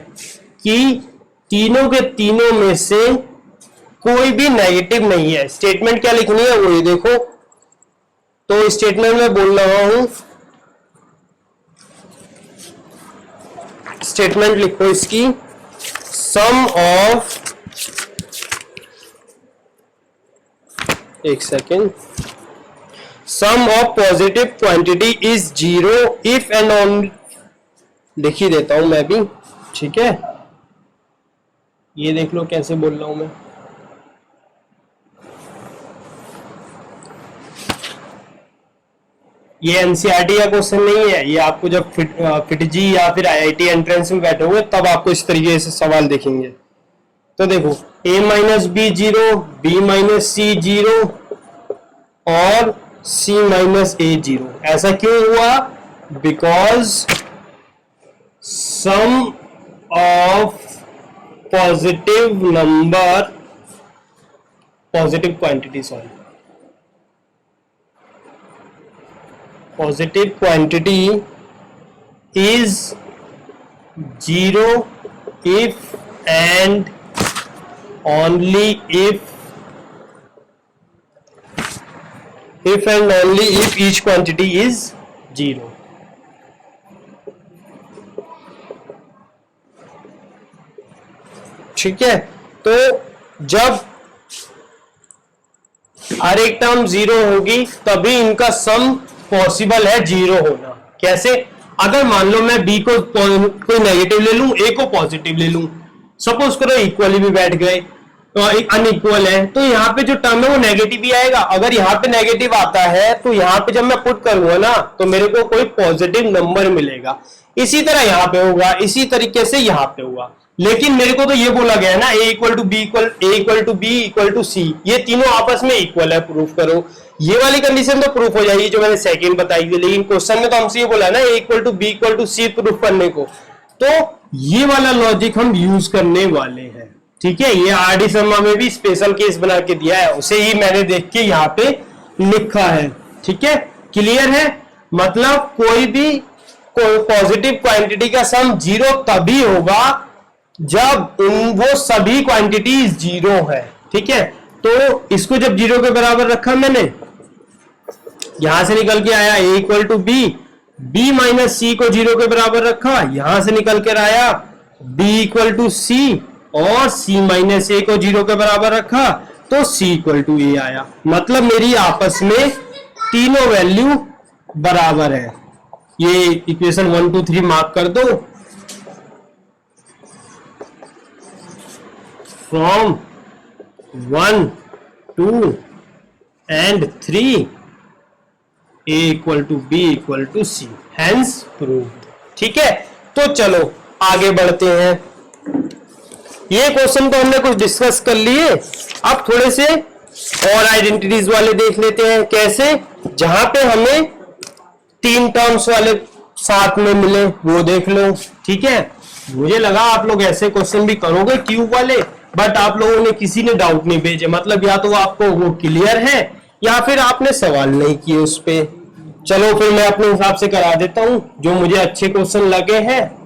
कि तीनों के तीनों में से कोई भी नेगेटिव नहीं है। स्टेटमेंट क्या लिखनी है वो ये देखो, तो स्टेटमेंट में बोल रहा हूं, स्टेटमेंट लिखो इसकी, सम ऑफ, एक second, sum of positive quantity is 0 if and only, लिख ही देता हूं मैं भी। ठीक है, ये देख लो कैसे बोल रहा हूं मैं। ये एनसीईआरटी का क्वेश्चन नहीं है, ये आपको जब फिटजी या फिर आईआईटी एंट्रेंस में बैठोगे तब आपको इस तरीके से सवाल देखेंगे। तो देखो a minus B 0, b minus C 0 और c माइनस a 0। ऐसा क्यों हुआ, because sum of positive number, positive quantity, sorry, positive quantity is 0 if and only if and only if each quantity is 0। ठीक है, तो जब हर एक टर्म 0 होगी तभी इनका सम पॉसिबल है 0 होना। कैसे, अगर मान लो मैं b को कोई नेगेटिव ले लूं, a को पॉजिटिव ले लूं, सपोज करो इक्वली भी बैठ गए तो एक अनइक्वल है, तो यहाँ पे जो टर्म है वो नेगेटिव ही आएगा। अगर यहाँ पे नेगेटिव आता है तो यहाँ पे जब मैं पुट करूंगा ना तो मेरे को कोई पॉजिटिव नंबर मिलेगा। इसी तरह यहाँ पे होगा, इसी तरीके से यहाँ पे होगा। लेकिन मेरे को तो ये बोला गया है ना a equal to B equal to C, ये तीनों आपस में इक्वल है, प्रूफ करो। ये वाली कंडीशन तो प्रूफ हो जाएगी जो मैंने सेकंड बताई थी, लेकिन क्वेश्चन में तो हमसे ये बोला है ना a equal to C proof करने को, तो ये वाला लॉजिक हम यूज करने वाले हैं। ठीक है, ये आरडी शर्मा में भी स्पेशल केस बना के दिया है, उसे ही मैंने देख के यहाँ पे लिखा है। ठीक है, क्लियर है, मतलब कोई भी पॉजिटिव क्वांटिटी का सम 0 तभी होगा जब वो सभी क्वांटिटीज 0 है। ठीक है, तो इसको जब 0 के बराबर रखा मैंने, यहां से निकल के आया a equal to b minus C को 0 के बराबर रखा, यहां से निकल कर आया b इक्वल टू सी और c माइनस a को 0 के बराबर रखा तो c इक्वल टू a आया। मतलब मेरी आपस में तीनों वैल्यू बराबर है। ये इक्वेशन 1 2 3 मार्क कर दो। From 1 2 and 3 a equal to b equal to c, hence proved. ठीक है, तो चलो आगे बढ़ते हैं। ये क्वेश्चन तो हमने कुछ डिस्कस कर लिए, अब थोड़े से और आइडेंटिटीज वाले देख लेते हैं कैसे, जहां पे हमें 3 टर्म्स वाले साथ में मिले वो देख लो। ठीक है, मुझे लगा आप लोग ऐसे क्वेश्चन भी करोगे क्यूब वाले, बट आप लोगों ने किसी ने डाउट नहीं भेजे, मतलब या तो आपको वो क्लियर है या फिर आपने सवाल नहीं किए उस पे। चलो फिर मैं अपने हिसाब से करा देता हूं जो मुझे अच्छे क्वेश्चन लगे हैं।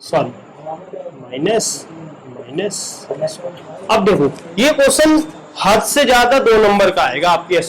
Sorry, minus minus. अब देखो ये क्वेश्चन हद से ज्यादा 2 नंबर का आएगा आपके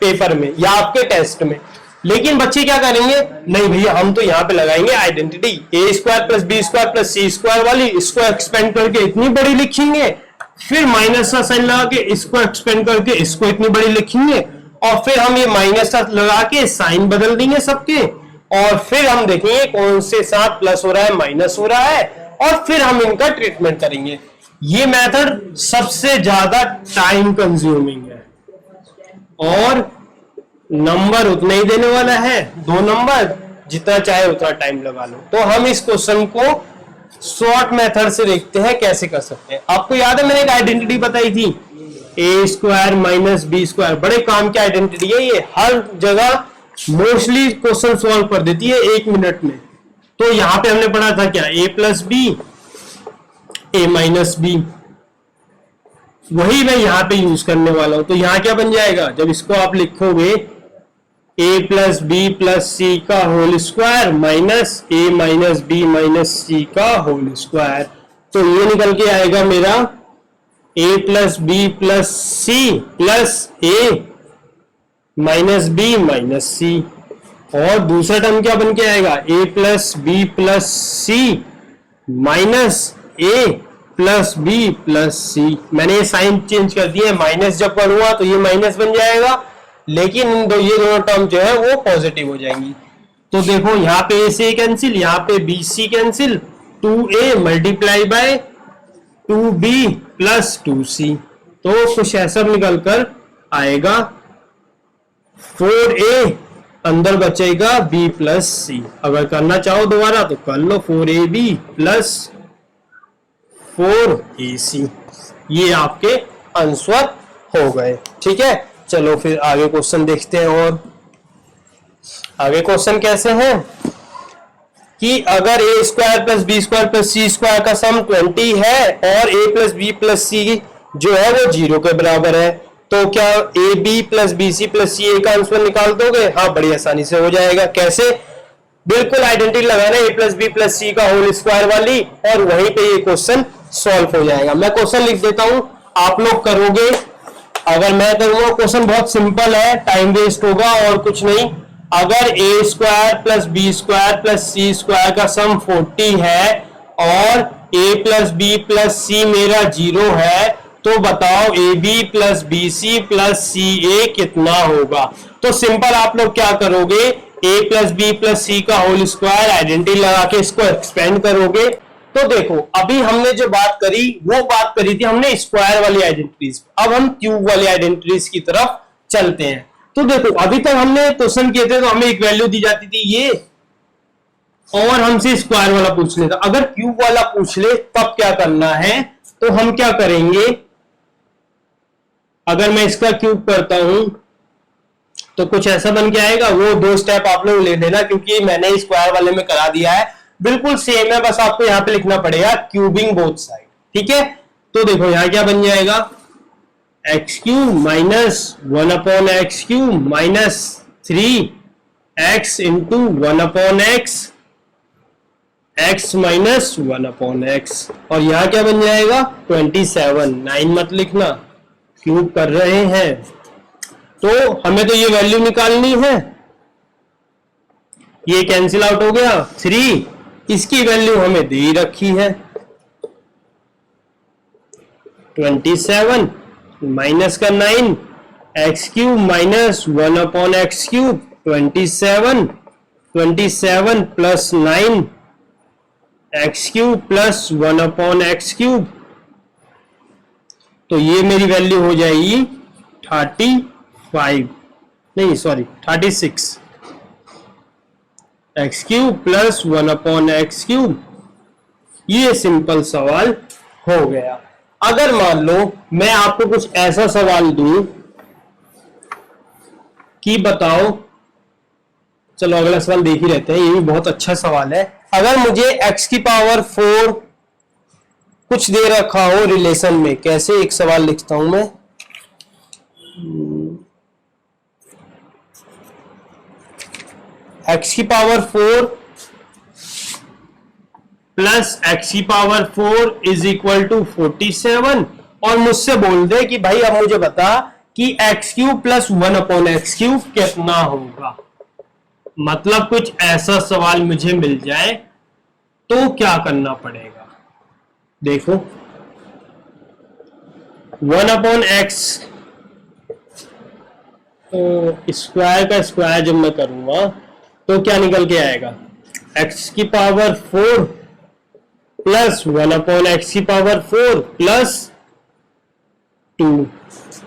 पेपर में या आपके टेस्ट में, लेकिन बच्चे क्या करेंगे, नहीं भैया हम तो यहाँ पे लगाएंगे identity, A square plus B square plus C square वाली, इसको एक्सपेंड करके इतनी बड़ी लिखेंगे, फिर माइनस का साइन लगा के इसको एक्सपेंड करके इसको इतनी बड़ी लिखेंगे, और फिर हम ये माइनस का लगा के साइन बदल देंगे सबके, और फिर हम देखेंगे कौन से साथ प्लस हो रहा है माइनस हो रहा है, और फिर हम इनका ट्रीटमेंट करेंगे। ये मेथड सबसे ज्यादा टाइम कंज्यूमिंग है और नंबर उतना ही देने वाला है, 2 नंबर, जितना चाहे उतना टाइम लगा लो। तो हम इस क्वेश्चन को शॉर्ट मेथड से देखते हैं कैसे कर सकते हैं। आपको याद है मैंने एक आइडेंटिटी बताई थी, ए स्क्वायर माइनस बी स्क्वायर, बड़े काम की आइडेंटिटी है ये, हर जगह मोस्टली क्वेश्चन सॉल्व कर देती है 1 मिनट में। तो यहां पे हमने पढ़ा था क्या, ए plus B A minus B, वही मैं यहां पे यूज करने वाला हूं। तो यहां क्या बन जाएगा, जब इसको आप लिखोगे A plus B plus C का whole square minus A minus B minus C का होल स्क्वायर, तो ये निकल के आएगा मेरा A plus B plus C plus A minus B minus C, और दूसरा टर्म क्या बन के आएगा, A plus B plus C minus A plus B plus C. मैंने ये साइन चेंज कर दिया है, माइनस जब पढ़ूंगा तो ये माइनस बन जाएगा, लेकिन ये दोनों टर्म जो है वो पॉजिटिव हो जाएंगी। तो देखो यहाँ पे ए से कैंसिल, यहाँ पे B C cancel, 2a multiply by 2b plus 2c, तो कुछ ऐसा निकल कर आएगा 4a, अंदर बचेगा b प्लस सी। अगर करना चाहो दोबारा तो कर लो, 4ab प्लस 4ac, ये आपके आंसर हो गए। ठीक है, चलो फिर आगे क्वेश्चन देखते हैं। और आगे क्वेश्चन कैसे हैं कि अगर A square plus B square plus C square का सम 20 है और A plus B plus C जो है वो 0 के बराबर है, तो क्या A B plus B C plus C A का आंसर निकाल दोगे? हाँ, बड़ी आसानी से हो जाएगा। कैसे? बिल्कुल आइडेंटिटी लगाना ए प्लस बी प्लस सी का होल स्क्वायर वाली, और वहीं पे ये क्वेश्चन सॉल्व हो जाएगा। मैं क्वेश्चन लिख देता हूं, आप लोग करोगे। अगर मैं करूंगा, क्वेश्चन बहुत सिंपल है, टाइम वेस्ट होगा और कुछ नहीं। अगर A square plus B square plus C square का सम 40 है और A plus B plus C मेरा 0 है, तो बताओ A B plus B C plus C A कितना होगा? तो सिंपल आप लोग क्या करोगे, A plus B plus C का होल स्क्वायर आइडेंटिटी लगा के इसको एक्सपेंड करोगे। तो देखो, अभी हमने जो बात करी वो बात करी थी हमने स्क्वायर वाली आइडेंटिटीज, अब हम क्यूब वाली आइडेंटिटीज की तरफ चलते हैं। तो देखो, अभी तक हमने क्वेश्चन किए थे तो हमें एक वैल्यू दी जाती थी ये, और हमसे स्क्वायर वाला पूछ लेता। अगर क्यूब वाला पूछ ले तब क्या करना है, तो हम क्या करेंगे, अगर मैं इसका क्यूब करता हूं तो कुछ ऐसा बन के आएगा। वो 2 स्टेप आप लोग ले लेना, क्योंकि मैंने स्क्वायर वाले में करा दिया है, बिल्कुल सेम है, बस आपको यहां पे लिखना पड़ेगा क्यूबिंग बोथ साइड। ठीक है, तो देखो यहां क्या बन जाएगा, x cube minus 1 upon x cube minus 3x into 1 upon x, x minus 1 upon x, और यहां क्या बन जाएगा 27। 9 मत लिखना, क्यूब कर रहे हैं। तो हमें तो ये वैल्यू निकालनी है, ये कैंसिल आउट हो गया। 3, इसकी वैल्यू हमें दे ही रखी है 27 माइनस का 9, x cube minus 1 upon x cube 27 plus 9 x cube plus 1 upon x cube, तो ये मेरी वैल्यू हो जाएगी 36 x cube plus 1 upon x cube ये सिंपल सवाल हो गया। अगर मान लो मैं आपको कुछ ऐसा सवाल दूं कि बताओ, चलो अगला सवाल देख ही रहते हैं, ये भी बहुत अच्छा सवाल है। अगर मुझे x की पावर 4 कुछ दे रखा हो रिलेशन में, कैसे एक सवाल लिखता हूं मैं, x की पावर 4 प्लस x की पावर 4 इज इक्वल टू 47, और मुझसे बोल दे कि भाई अब मुझे बता कि एक्स क्यूब प्लस 1/x³ कितना होगा। मतलब कुछ ऐसा सवाल मुझे मिल जाए तो क्या करना पड़ेगा। देखो 1/x तो स्क्वायर का स्क्वायर जब मैं करूंगा तो क्या निकल के आएगा, x की पावर 4 प्लस 1/x की पावर 4 प्लस 2,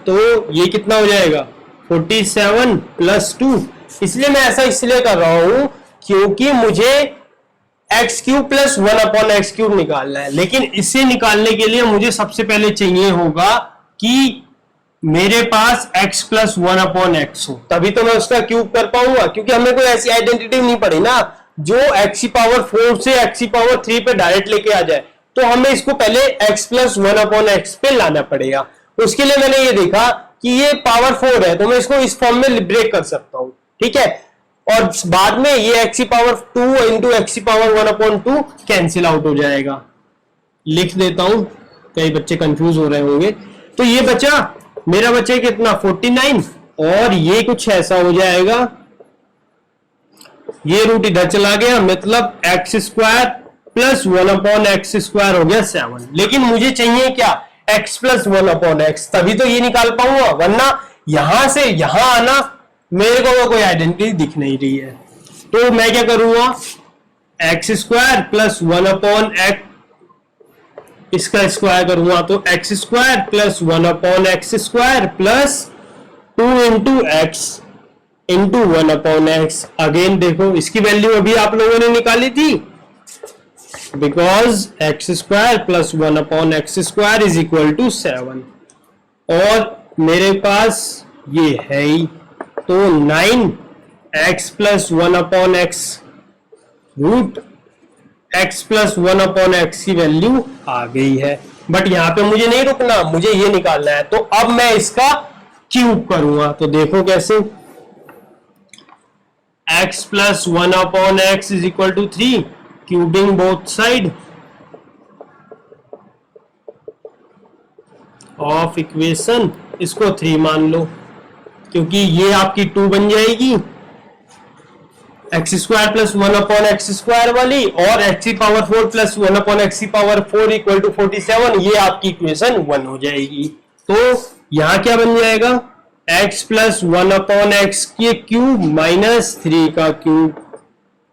तो ये कितना हो जाएगा 47 प्लस 2। इसलिए मैं ऐसा इसलिए कर रहा हूं क्योंकि मुझे x³ प्लस 1/x³ निकालना है, लेकिन इसे निकालने के लिए मुझे सबसे पहले चाहिए होगा कि मेरे पास x प्लस 1/x हो, तभी तो मैं उसका क्यूब कर पाऊंगा। क्योंकि हमें कोई ऐसी आइडेंटिटी नहीं पड़ी ना जो x की पावर 4 से x की पावर 3 पे डायरेक्ट लेके आ जाए, तो हमें इसको पहले x प्लस 1/x पे लाना पड़ेगा। उसके लिए मैंने ये देखा कि ये पावर 4 है तो मैं इसको इस फॉर्म में ब्रेक कर सकता हूं, ठीक है, और बाद में ये x की पावर 2 इंटू x की पावर 1/2 कैंसिल आउट हो जाएगा। लिख देता हूं, कई बच्चे कंफ्यूज हो रहे होंगे। तो ये बचा, मेरा बचा कितना 49, और ये कुछ ऐसा हो जाएगा, ये रूट इधर चला गया, मतलब x² प्लस 1/x² हो गया 7। लेकिन मुझे चाहिए क्या, x प्लस 1/x, तभी तो ये निकाल पाऊंगा, वरना यहां से यहां आना मेरे को कोई आइडेंटिटी दिख नहीं रही है। तो मैं क्या करूंगा, x² प्लस 1/x इसका स्क्वायर करूंगा तो x² plus 1/x² plus 2 into X into 1/x। Again देखो इसकी वैल्यू अभी आप लोगों ने निकाली थी, because x² plus 1/x² is equal to 7, और मेरे पास ये है ही, तो 9x plus 1/x root x plus 1/x की वैल्यू आ गई है। बट यहां पे मुझे नहीं रुकना, मुझे ये निकालना है, तो अब मैं इसका क्यूब करूंगा। तो देखो कैसे, x plus 1/x is equal to 3, cubing both side of equation, इसको 3 मान लो क्योंकि ये आपकी 2 बन जाएगी, x² प्लस 1/x² वाली, और x की पावर 4 प्लस 1/x की पावर 4 इक्वल टू 47, ये आपकी इक्वेशन 1 हो जाएगी। तो यहां क्या बन जाएगा, x प्लस 1/x के क्यूब माइनस 3 का क्यूब।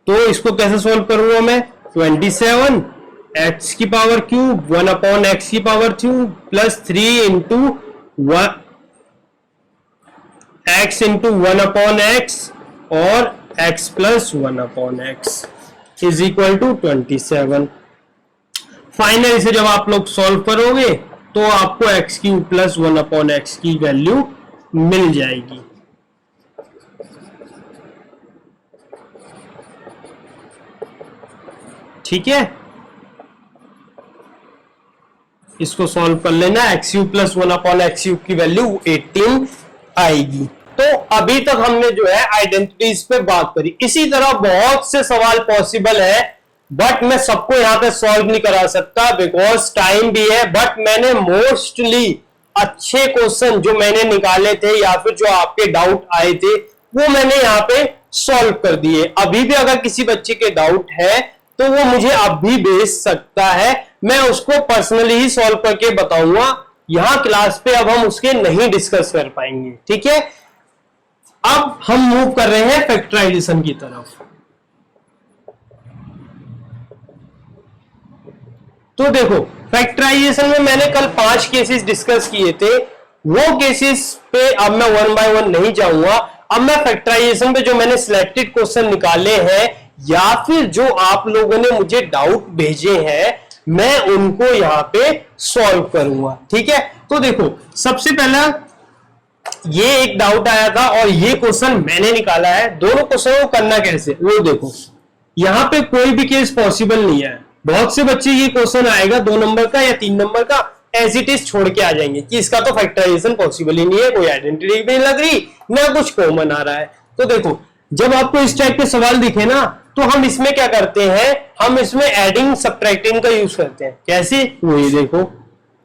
तो इसको कैसे सोल्व करूंगा मैं, 27 x की पावर क्यूब 1/x की power cube plus 3 into x into 1/x और x plus 1/x is equal to 27। Final इसे जब आप लोग सॉल्व करोगे तो आपको x³ प्लस 1/x की वैल्यू मिल जाएगी। ठीक है, इसको सॉल्व कर लेना, x³ प्लस 1/x³ की वैल्यू 18 आएगी। तो अभी तक हमने जो है आइडेंटिटीज पे बात करी। इसी तरह बहुत से सवाल पॉसिबल है, बट मैं सबको यहां पे सॉल्व नहीं करा सकता बिकॉज टाइम भी है। बट मैंने मोस्टली अच्छे क्वेश्चन जो मैंने निकाले थे या फिर जो आपके डाउट आए थे वो मैंने यहाँ पे सॉल्व कर दिए। अभी भी अगर किसी बच्चे के डाउट है तो वो मुझे अब भी भेज सकता है, मैं उसको पर्सनली ही सॉल्व करके बताऊंगा। यहां क्लास पे अब हम उसके नहीं डिस्कस कर पाएंगे। ठीक है, अब हम मूव कर रहे हैं फैक्टराइजेशन की तरफ। तो देखो फैक्टराइजेशन में मैंने कल 5 केसेस डिस्कस किए थे, वो केसेस पे अब मैं 1 बाय 1 नहीं जाऊंगा। अब मैं फैक्टराइजेशन पे जो मैंने सिलेक्टेड क्वेश्चन निकाले हैं या फिर जो आप लोगों ने मुझे डाउट भेजे हैं मैं उनको यहाँ पे सॉल्व करूंगा। ठीक है, तो देखो सबसे पहला ये एक डाउट आया था और ये क्वेश्चन मैंने निकाला है। दोनों क्वेश्चन को करना कैसे वो देखो, यहां पे कोई भी केस पॉसिबल नहीं है। बहुत से बच्चे ये क्वेश्चन आएगा 2 नंबर का या 3 नंबर का, एज इट इज छोड़ के आ जाएंगे कि इसका तो फैक्टराइजेशन पॉसिबल ही नहीं है, कोई आइडेंटिटी भी नहीं लग रही ना कुछ कॉमन आ रहा है। तो देखो जब आपको इस टाइप के सवाल दिखे ना, तो हम इसमें क्या करते हैं, हम इसमें एडिंग सब्ट्रैक्टिंग का यूज करते हैं। कैसे, वो ये देखो,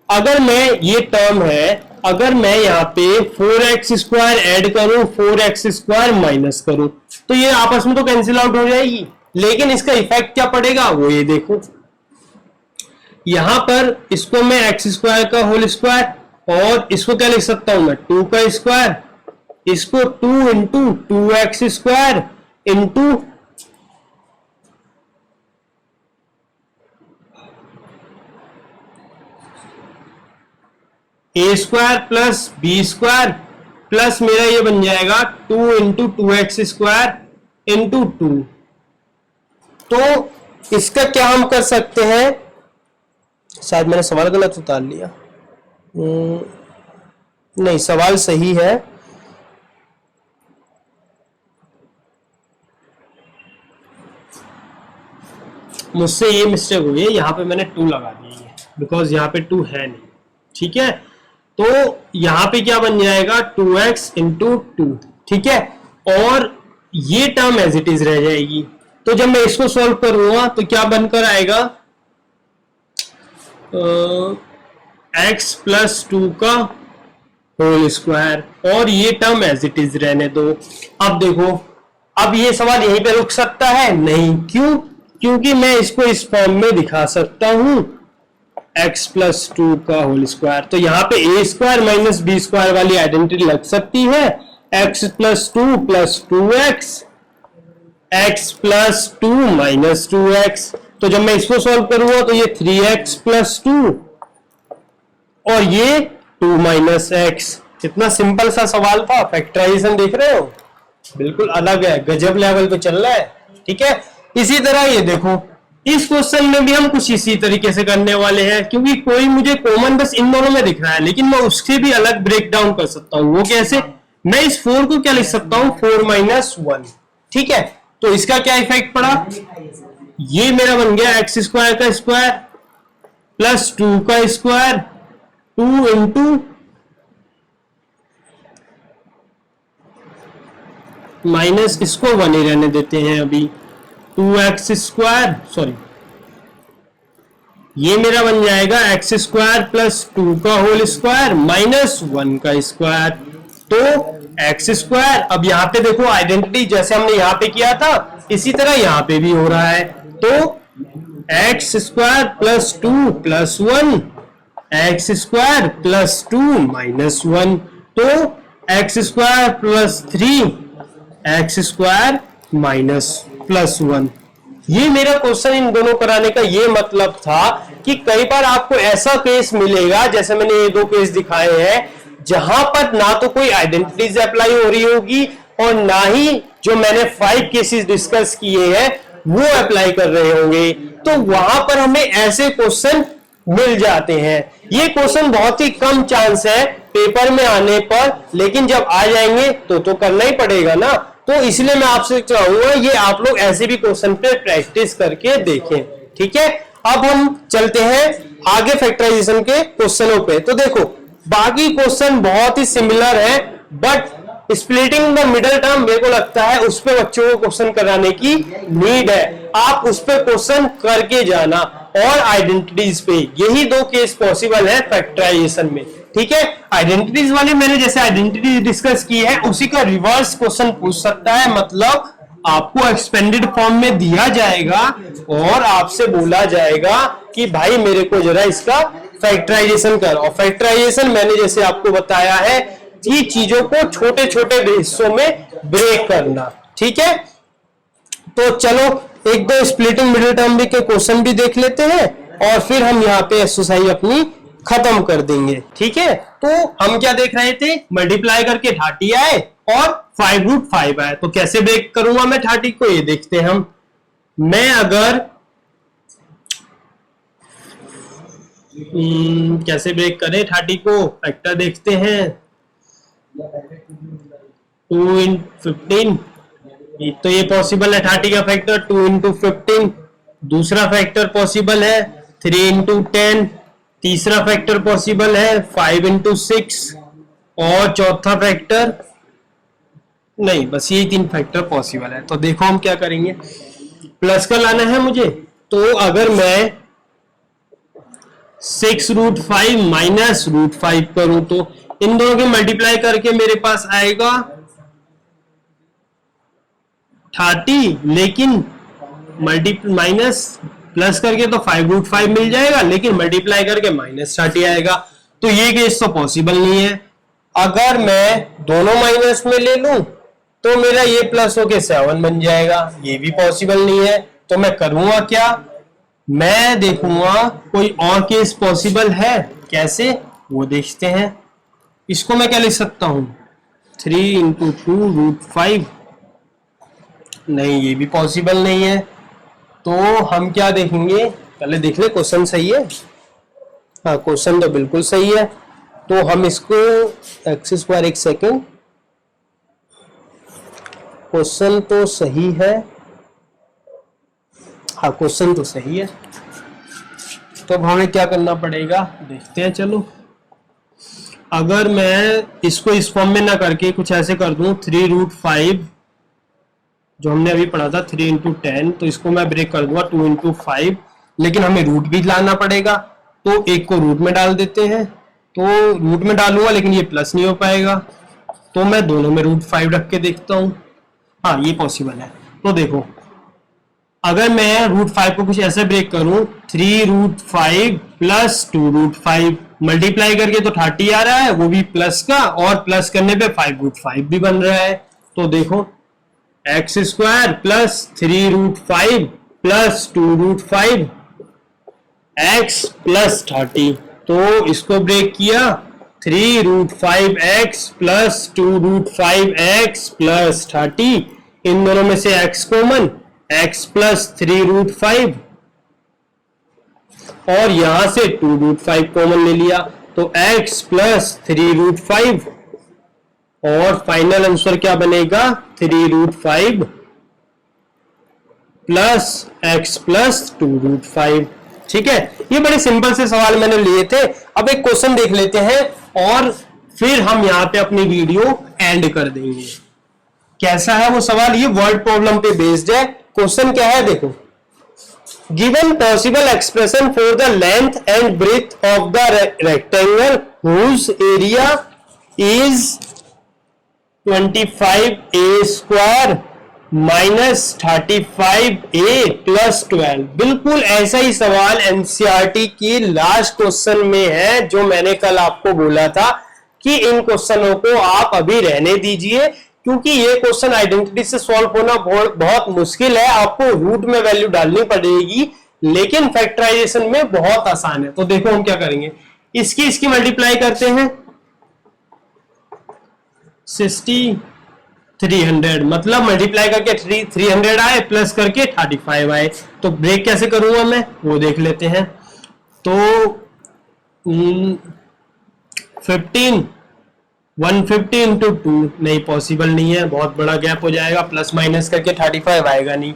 अगर मैं ये टर्म है, अगर मैं यहाँ पे 4x² ऐड करूं 4x² माइनस करूं, तो ये आपस में तो कैंसिल आउट हो जाएगी, लेकिन इसका इफेक्ट क्या पड़ेगा वो ये देखो। यहां पर इसको मैं x² का होल स्क्वायर और इसको क्या लिख सकता हूं मैं 2 का स्क्वायर, इसको 2 into 2x² into a² plus b² plus मेरा ये बन जाएगा 2 इंटू 2x² इंटू 2। तो इसका क्या हम कर सकते हैं, शायद मैंने सवाल गलत उतार लिया, नहीं सवाल सही है। मुझसे ये मिस्टेक हुई है, यहां पे मैंने 2 लगा दी है बिकॉज यहां पे 2 है नहीं। ठीक है, तो यहां पे क्या बन जाएगा 2x इंटू 2। ठीक है, और ये टर्म एज इट इज रह जाएगी। तो जब मैं इसको सॉल्व करूंगा तो क्या बनकर आएगा, x प्लस 2 का होल स्क्वायर, और ये टर्म एज इट इज रहने दो। अब देखो, अब ये सवाल यहीं पे रुक सकता है नहीं, क्यों, क्योंकि मैं इसको इस फॉर्म में दिखा सकता हूं x प्लस 2 का होल स्क्वायर। तो यहाँ पे a² माइनस b² वाली आइडेंटिटी लग सकती है, x plus 2 plus 2x, x plus 2 minus 2x। तो जब मैं इसको सॉल्व करूंगा तो ये 3x प्लस 2 और ये 2 माइनस x। इतना सिंपल सा सवाल था। फैक्टराइजेशन देख रहे हो, बिल्कुल अलग है, गजब लेवल पे चल रहा है। ठीक है, इसी तरह ये देखो, इस क्वेश्चन में भी हम कुछ इसी तरीके से करने वाले हैं, क्योंकि कोई मुझे कॉमन बस इन दोनों में दिख रहा है, लेकिन मैं उससे भी अलग ब्रेक डाउन कर सकता हूं। वो कैसे, मैं इस 4 को क्या लिख सकता हूं 4 माइनस 1। ठीक है, तो इसका क्या इफेक्ट पड़ा, ये मेरा बन गया x² का स्क्वायर प्लस 2 का स्क्वायर 2 इंटू माइनस, इसको 1 ही रहने देते हैं अभी, 2x², सॉरी ये मेरा बन जाएगा x² प्लस 2 का होल स्क्वायर माइनस 1 का स्क्वायर। तो x², अब यहाँ पे देखो आइडेंटिटी जैसे हमने यहाँ पे किया था इसी तरह यहाँ पे भी हो रहा है। तो x² plus 2 plus 1, x² plus 2 minus 1, तो x² plus 3, x² minus plus 1। ये मेरा क्वेश्चन इन दोनों कराने का ये मतलब था कि कई बार आपको ऐसा केस मिलेगा, जैसे मैंने ये 2 केस दिखाए हैं, जहां पर ना तो कोई आइडेंटिटीज अप्लाई हो रही होगी और ना ही जो मैंने 5 केसेस डिस्कस किए हैं वो अप्लाई कर रहे होंगे। तो वहां पर हमें ऐसे क्वेश्चन मिल जाते हैं। ये क्वेश्चन बहुत ही कम चांस है पेपर में आने पर, लेकिन जब आ जाएंगे तो करना ही पड़ेगा ना। तो इसलिए मैं आपसे चाहूंगा ये आप लोग ऐसे भी क्वेश्चन पे प्रैक्टिस करके देखें। ठीक है, अब हम चलते हैं आगे फैक्टराइजेशन के क्वेश्चनों पे। तो देखो बाकी क्वेश्चन बहुत ही सिमिलर है, but splitting the middle term मेरे को लगता है उस पे बच्चों को क्वेश्चन कराने की नीड है। आप उस पे क्वेश्चन करके जाना, और आइडेंटिटीज पे, यही 2 केस पॉसिबल है फैक्टराइजेशन में। ठीक है, आइडेंटिटीज वाले मैंने जैसे आइडेंटिटी डिस्कस की है उसी का रिवर्स क्वेश्चन पूछ सकता है। मतलब आपको एक्सपेंडेड फॉर्म में दिया जाएगा और आपसे बोला जाएगा कि भाई मेरे को जरा इसका फैक्टराइजेशन कर। और फैक्टराइजेशन मैंने जैसे आपको बताया है कि चीजों को छोटे छोटे हिस्सों में ब्रेक करना। ठीक है, तो चलो 1-2 स्प्लिटिंग मिडिल टर्म के क्वेश्चन भी देख लेते हैं और फिर हम यहाँ पे एक्सरसाइज अपनी खत्म कर देंगे। ठीक है, तो हम क्या देख रहे थे, मल्टीप्लाई करके 30 आए और 5√5 आए। तो कैसे ब्रेक करूंगा मैं 30 को, ये देखते हैं हम। मैं अगर कैसे ब्रेक करें 30 को? फैक्टर देखते हैं। 2 इन 15, तो ये पॉसिबल है 30 का फैक्टर 2 इंटू 15। दूसरा फैक्टर पॉसिबल है 3 इंटू 10। तीसरा फैक्टर पॉसिबल है 5 इंटू 6। और चौथा फैक्टर नहीं, बस ये 3 फैक्टर पॉसिबल है। तो देखो हम क्या करेंगे, प्लस का लाना है मुझे। तो अगर मैं 6√5 माइनस √5 करूं तो इन दोनों के मल्टीप्लाई करके मेरे पास आएगा 30, लेकिन माइनस प्लस करके तो 5√5 मिल जाएगा, लेकिन मल्टीप्लाई करके -30 आएगा। तो ये केस तो पॉसिबल नहीं है। अगर मैं दोनों माइनस में ले लूं तो मेरा ये प्लस होके 7 बन जाएगा, ये भी पॉसिबल नहीं है। तो मैं करूंगा क्या, मैं देखूंगा कोई और केस पॉसिबल है कैसे, वो देखते हैं। इसको मैं क्या लिख सकता हूं, 3 इंटू 2√5। नहीं, ये भी पॉसिबल नहीं है। तो हम क्या देखेंगे, पहले देख ले क्वेश्चन सही है। हाँ, क्वेश्चन तो बिल्कुल सही है। तो हम इसको x², एक सेकेंड, क्वेश्चन तो सही है। हाँ, क्वेश्चन तो सही है। तो अब हमें क्या करना पड़ेगा देखते हैं। चलो, अगर मैं इसको इस फॉर्म में ना करके कुछ ऐसे कर दूं, 3√5 जो हमने अभी पढ़ा था 3 इंटू 10, तो इसको मैं ब्रेक कर दूंगा 2 इंटू 5, लेकिन हमें रूट भी लाना पड़ेगा। तो एक को रूट में डाल देते हैं। तो रूट में डालूंगा लेकिन ये प्लस नहीं हो पाएगा, तो मैं दोनों में √5 रख के देखता हूँ। हाँ, ये पॉसिबल है। तो देखो, अगर मैं √5 को कुछ ऐसे ब्रेक करूं, 3√5 प्लस 2√5 मल्टीप्लाई करके तो 30 आ रहा है, वो भी प्लस का, और प्लस करने पे 5√5 भी बन रहा है। तो देखो, x² plus 3√5 plus 2√5 x plus 30। तो इसको ब्रेक किया, 3√5x प्लस 2√5x प्लस 30। इन दोनों में से x कॉमन, x प्लस 3√5, और यहां से 2√5 कॉमन ले लिया, तो x प्लस 3√5, और फाइनल आंसर क्या बनेगा, 3√5 प्लस x प्लस 2√5। ठीक है, ये बड़े सिंपल से सवाल मैंने लिए थे। अब एक क्वेश्चन देख लेते हैं और फिर हम यहां पे अपनी वीडियो एंड कर देंगे। कैसा है वो सवाल, ये वर्ड प्रॉब्लम पे बेस्ड है। क्वेश्चन क्या है देखो, given possible expression for the length and breadth of the rectangle whose area is 25a² minus 35a plus 12। बिल्कुल ऐसा ही सवाल एनसीईआरटी की लास्ट क्वेश्चन में है, जो मैंने कल आपको बोला था कि इन क्वेश्चनों को आप अभी रहने दीजिए, क्योंकि ये क्वेश्चन आइडेंटिटी से सॉल्व होना बहुत मुश्किल है। आपको रूट में वैल्यू डालनी पड़ेगी, लेकिन फैक्टराइजेशन में बहुत आसान है। तो देखो हम क्या करेंगे, इसकी मल्टीप्लाई करते हैं, 300, मतलब मल्टीप्लाई करके 300 आए, प्लस करके 35 आए। तो ब्रेक कैसे करूंगा मैं, वो देख लेते हैं। तो 150 इंटू 2 नहीं, पॉसिबल नहीं है, बहुत बड़ा गैप हो जाएगा, प्लस माइनस करके 35 आएगा नहीं।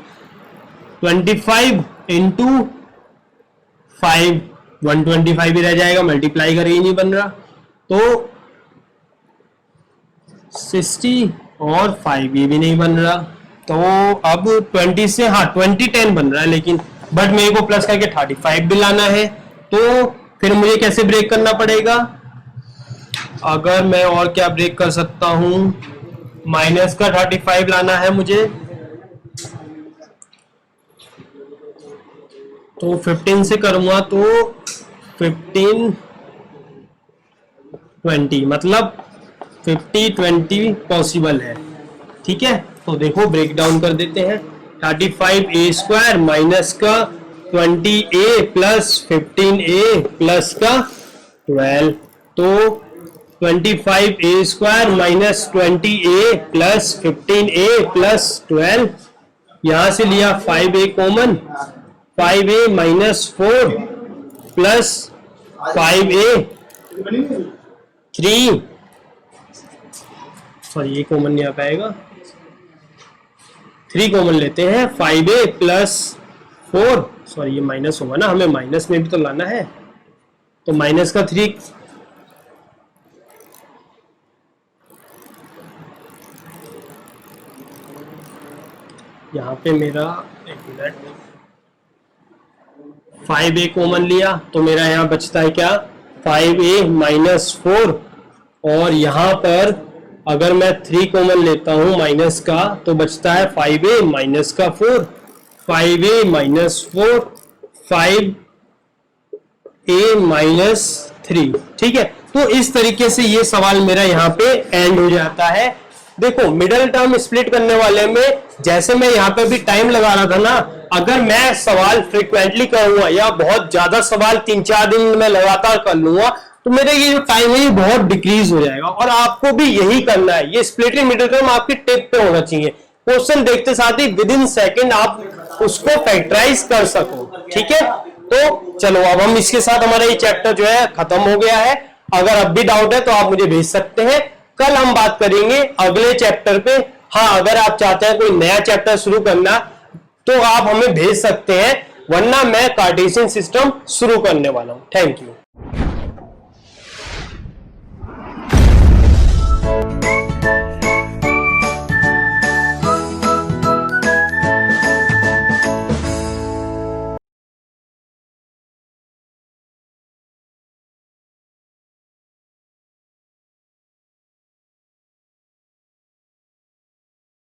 25 इंटू 5 125 ही रह जाएगा, मल्टीप्लाई करके ही नहीं बन रहा। तो 60 और 5 ये भी नहीं बन रहा। तो अब 20 से, हाँ 2010 बन रहा है, लेकिन बट मेरे को प्लस करके 35 भी लाना है। तो फिर मुझे कैसे ब्रेक करना पड़ेगा, अगर मैं और क्या ब्रेक कर सकता हूं, माइनस का 35 लाना है मुझे। तो 15 से करूंगा तो 15 20, मतलब 50-20 पॉसिबल है। ठीक है, तो देखो ब्रेक डाउन कर देते हैं। 35a² माइनस का 20a प्लस 15a प्लस का 12। तो 25a² minus 20a plus 15a plus 12, यहां से लिया 5a common, 5a minus 4 plus 5a 3, sorry ये कॉमन नहीं आ पाएगा, 3 कॉमन लेते हैं, 5a प्लस 4, सॉरी ये माइनस होगा ना, हमें माइनस में भी तो लाना है, तो माइनस का 3, यहाँ पे मेरा एक मिनट, 5a कॉमन लिया तो मेरा यहाँ बचता है क्या, 5a माइनस 4, और यहाँ पर अगर मैं 3 कॉमन लेता हूं माइनस का तो बचता है 5a माइनस का 4, 5a माइनस 4, 5a माइनस 3। ठीक है, तो इस तरीके से ये सवाल मेरा यहाँ पे एंड हो जाता है। देखो मिडिल टर्म स्प्लिट करने वाले में जैसे मैं यहाँ पे भी टाइम लगा रहा था ना, अगर मैं सवाल फ्रिक्वेंटली करूंगा या बहुत ज्यादा सवाल 3-4 दिन में लगातार कर लूंगा तो मेरा ये जो टाइम है ये बहुत डिक्रीज हो जाएगा। और आपको भी यही करना है, ये स्प्लिटिंग मिडिल टर्म आपकी टिप पे होना चाहिए, क्वेश्चन देखते साथ ही विद इन सेकेंड आप उसको फैक्टराइज कर सको। ठीक है, तो चलो अब हम इसके साथ हमारा ये चैप्टर जो है खत्म हो गया है। अगर अब भी डाउट है तो आप मुझे भेज सकते हैं, कल हम बात करेंगे अगले चैप्टर पे। हाँ, अगर आप चाहते हैं कोई नया चैप्टर शुरू करना तो आप हमें भेज सकते हैं, वरना मैं कार्टेशियन सिस्टम शुरू करने वाला हूं। Thank you.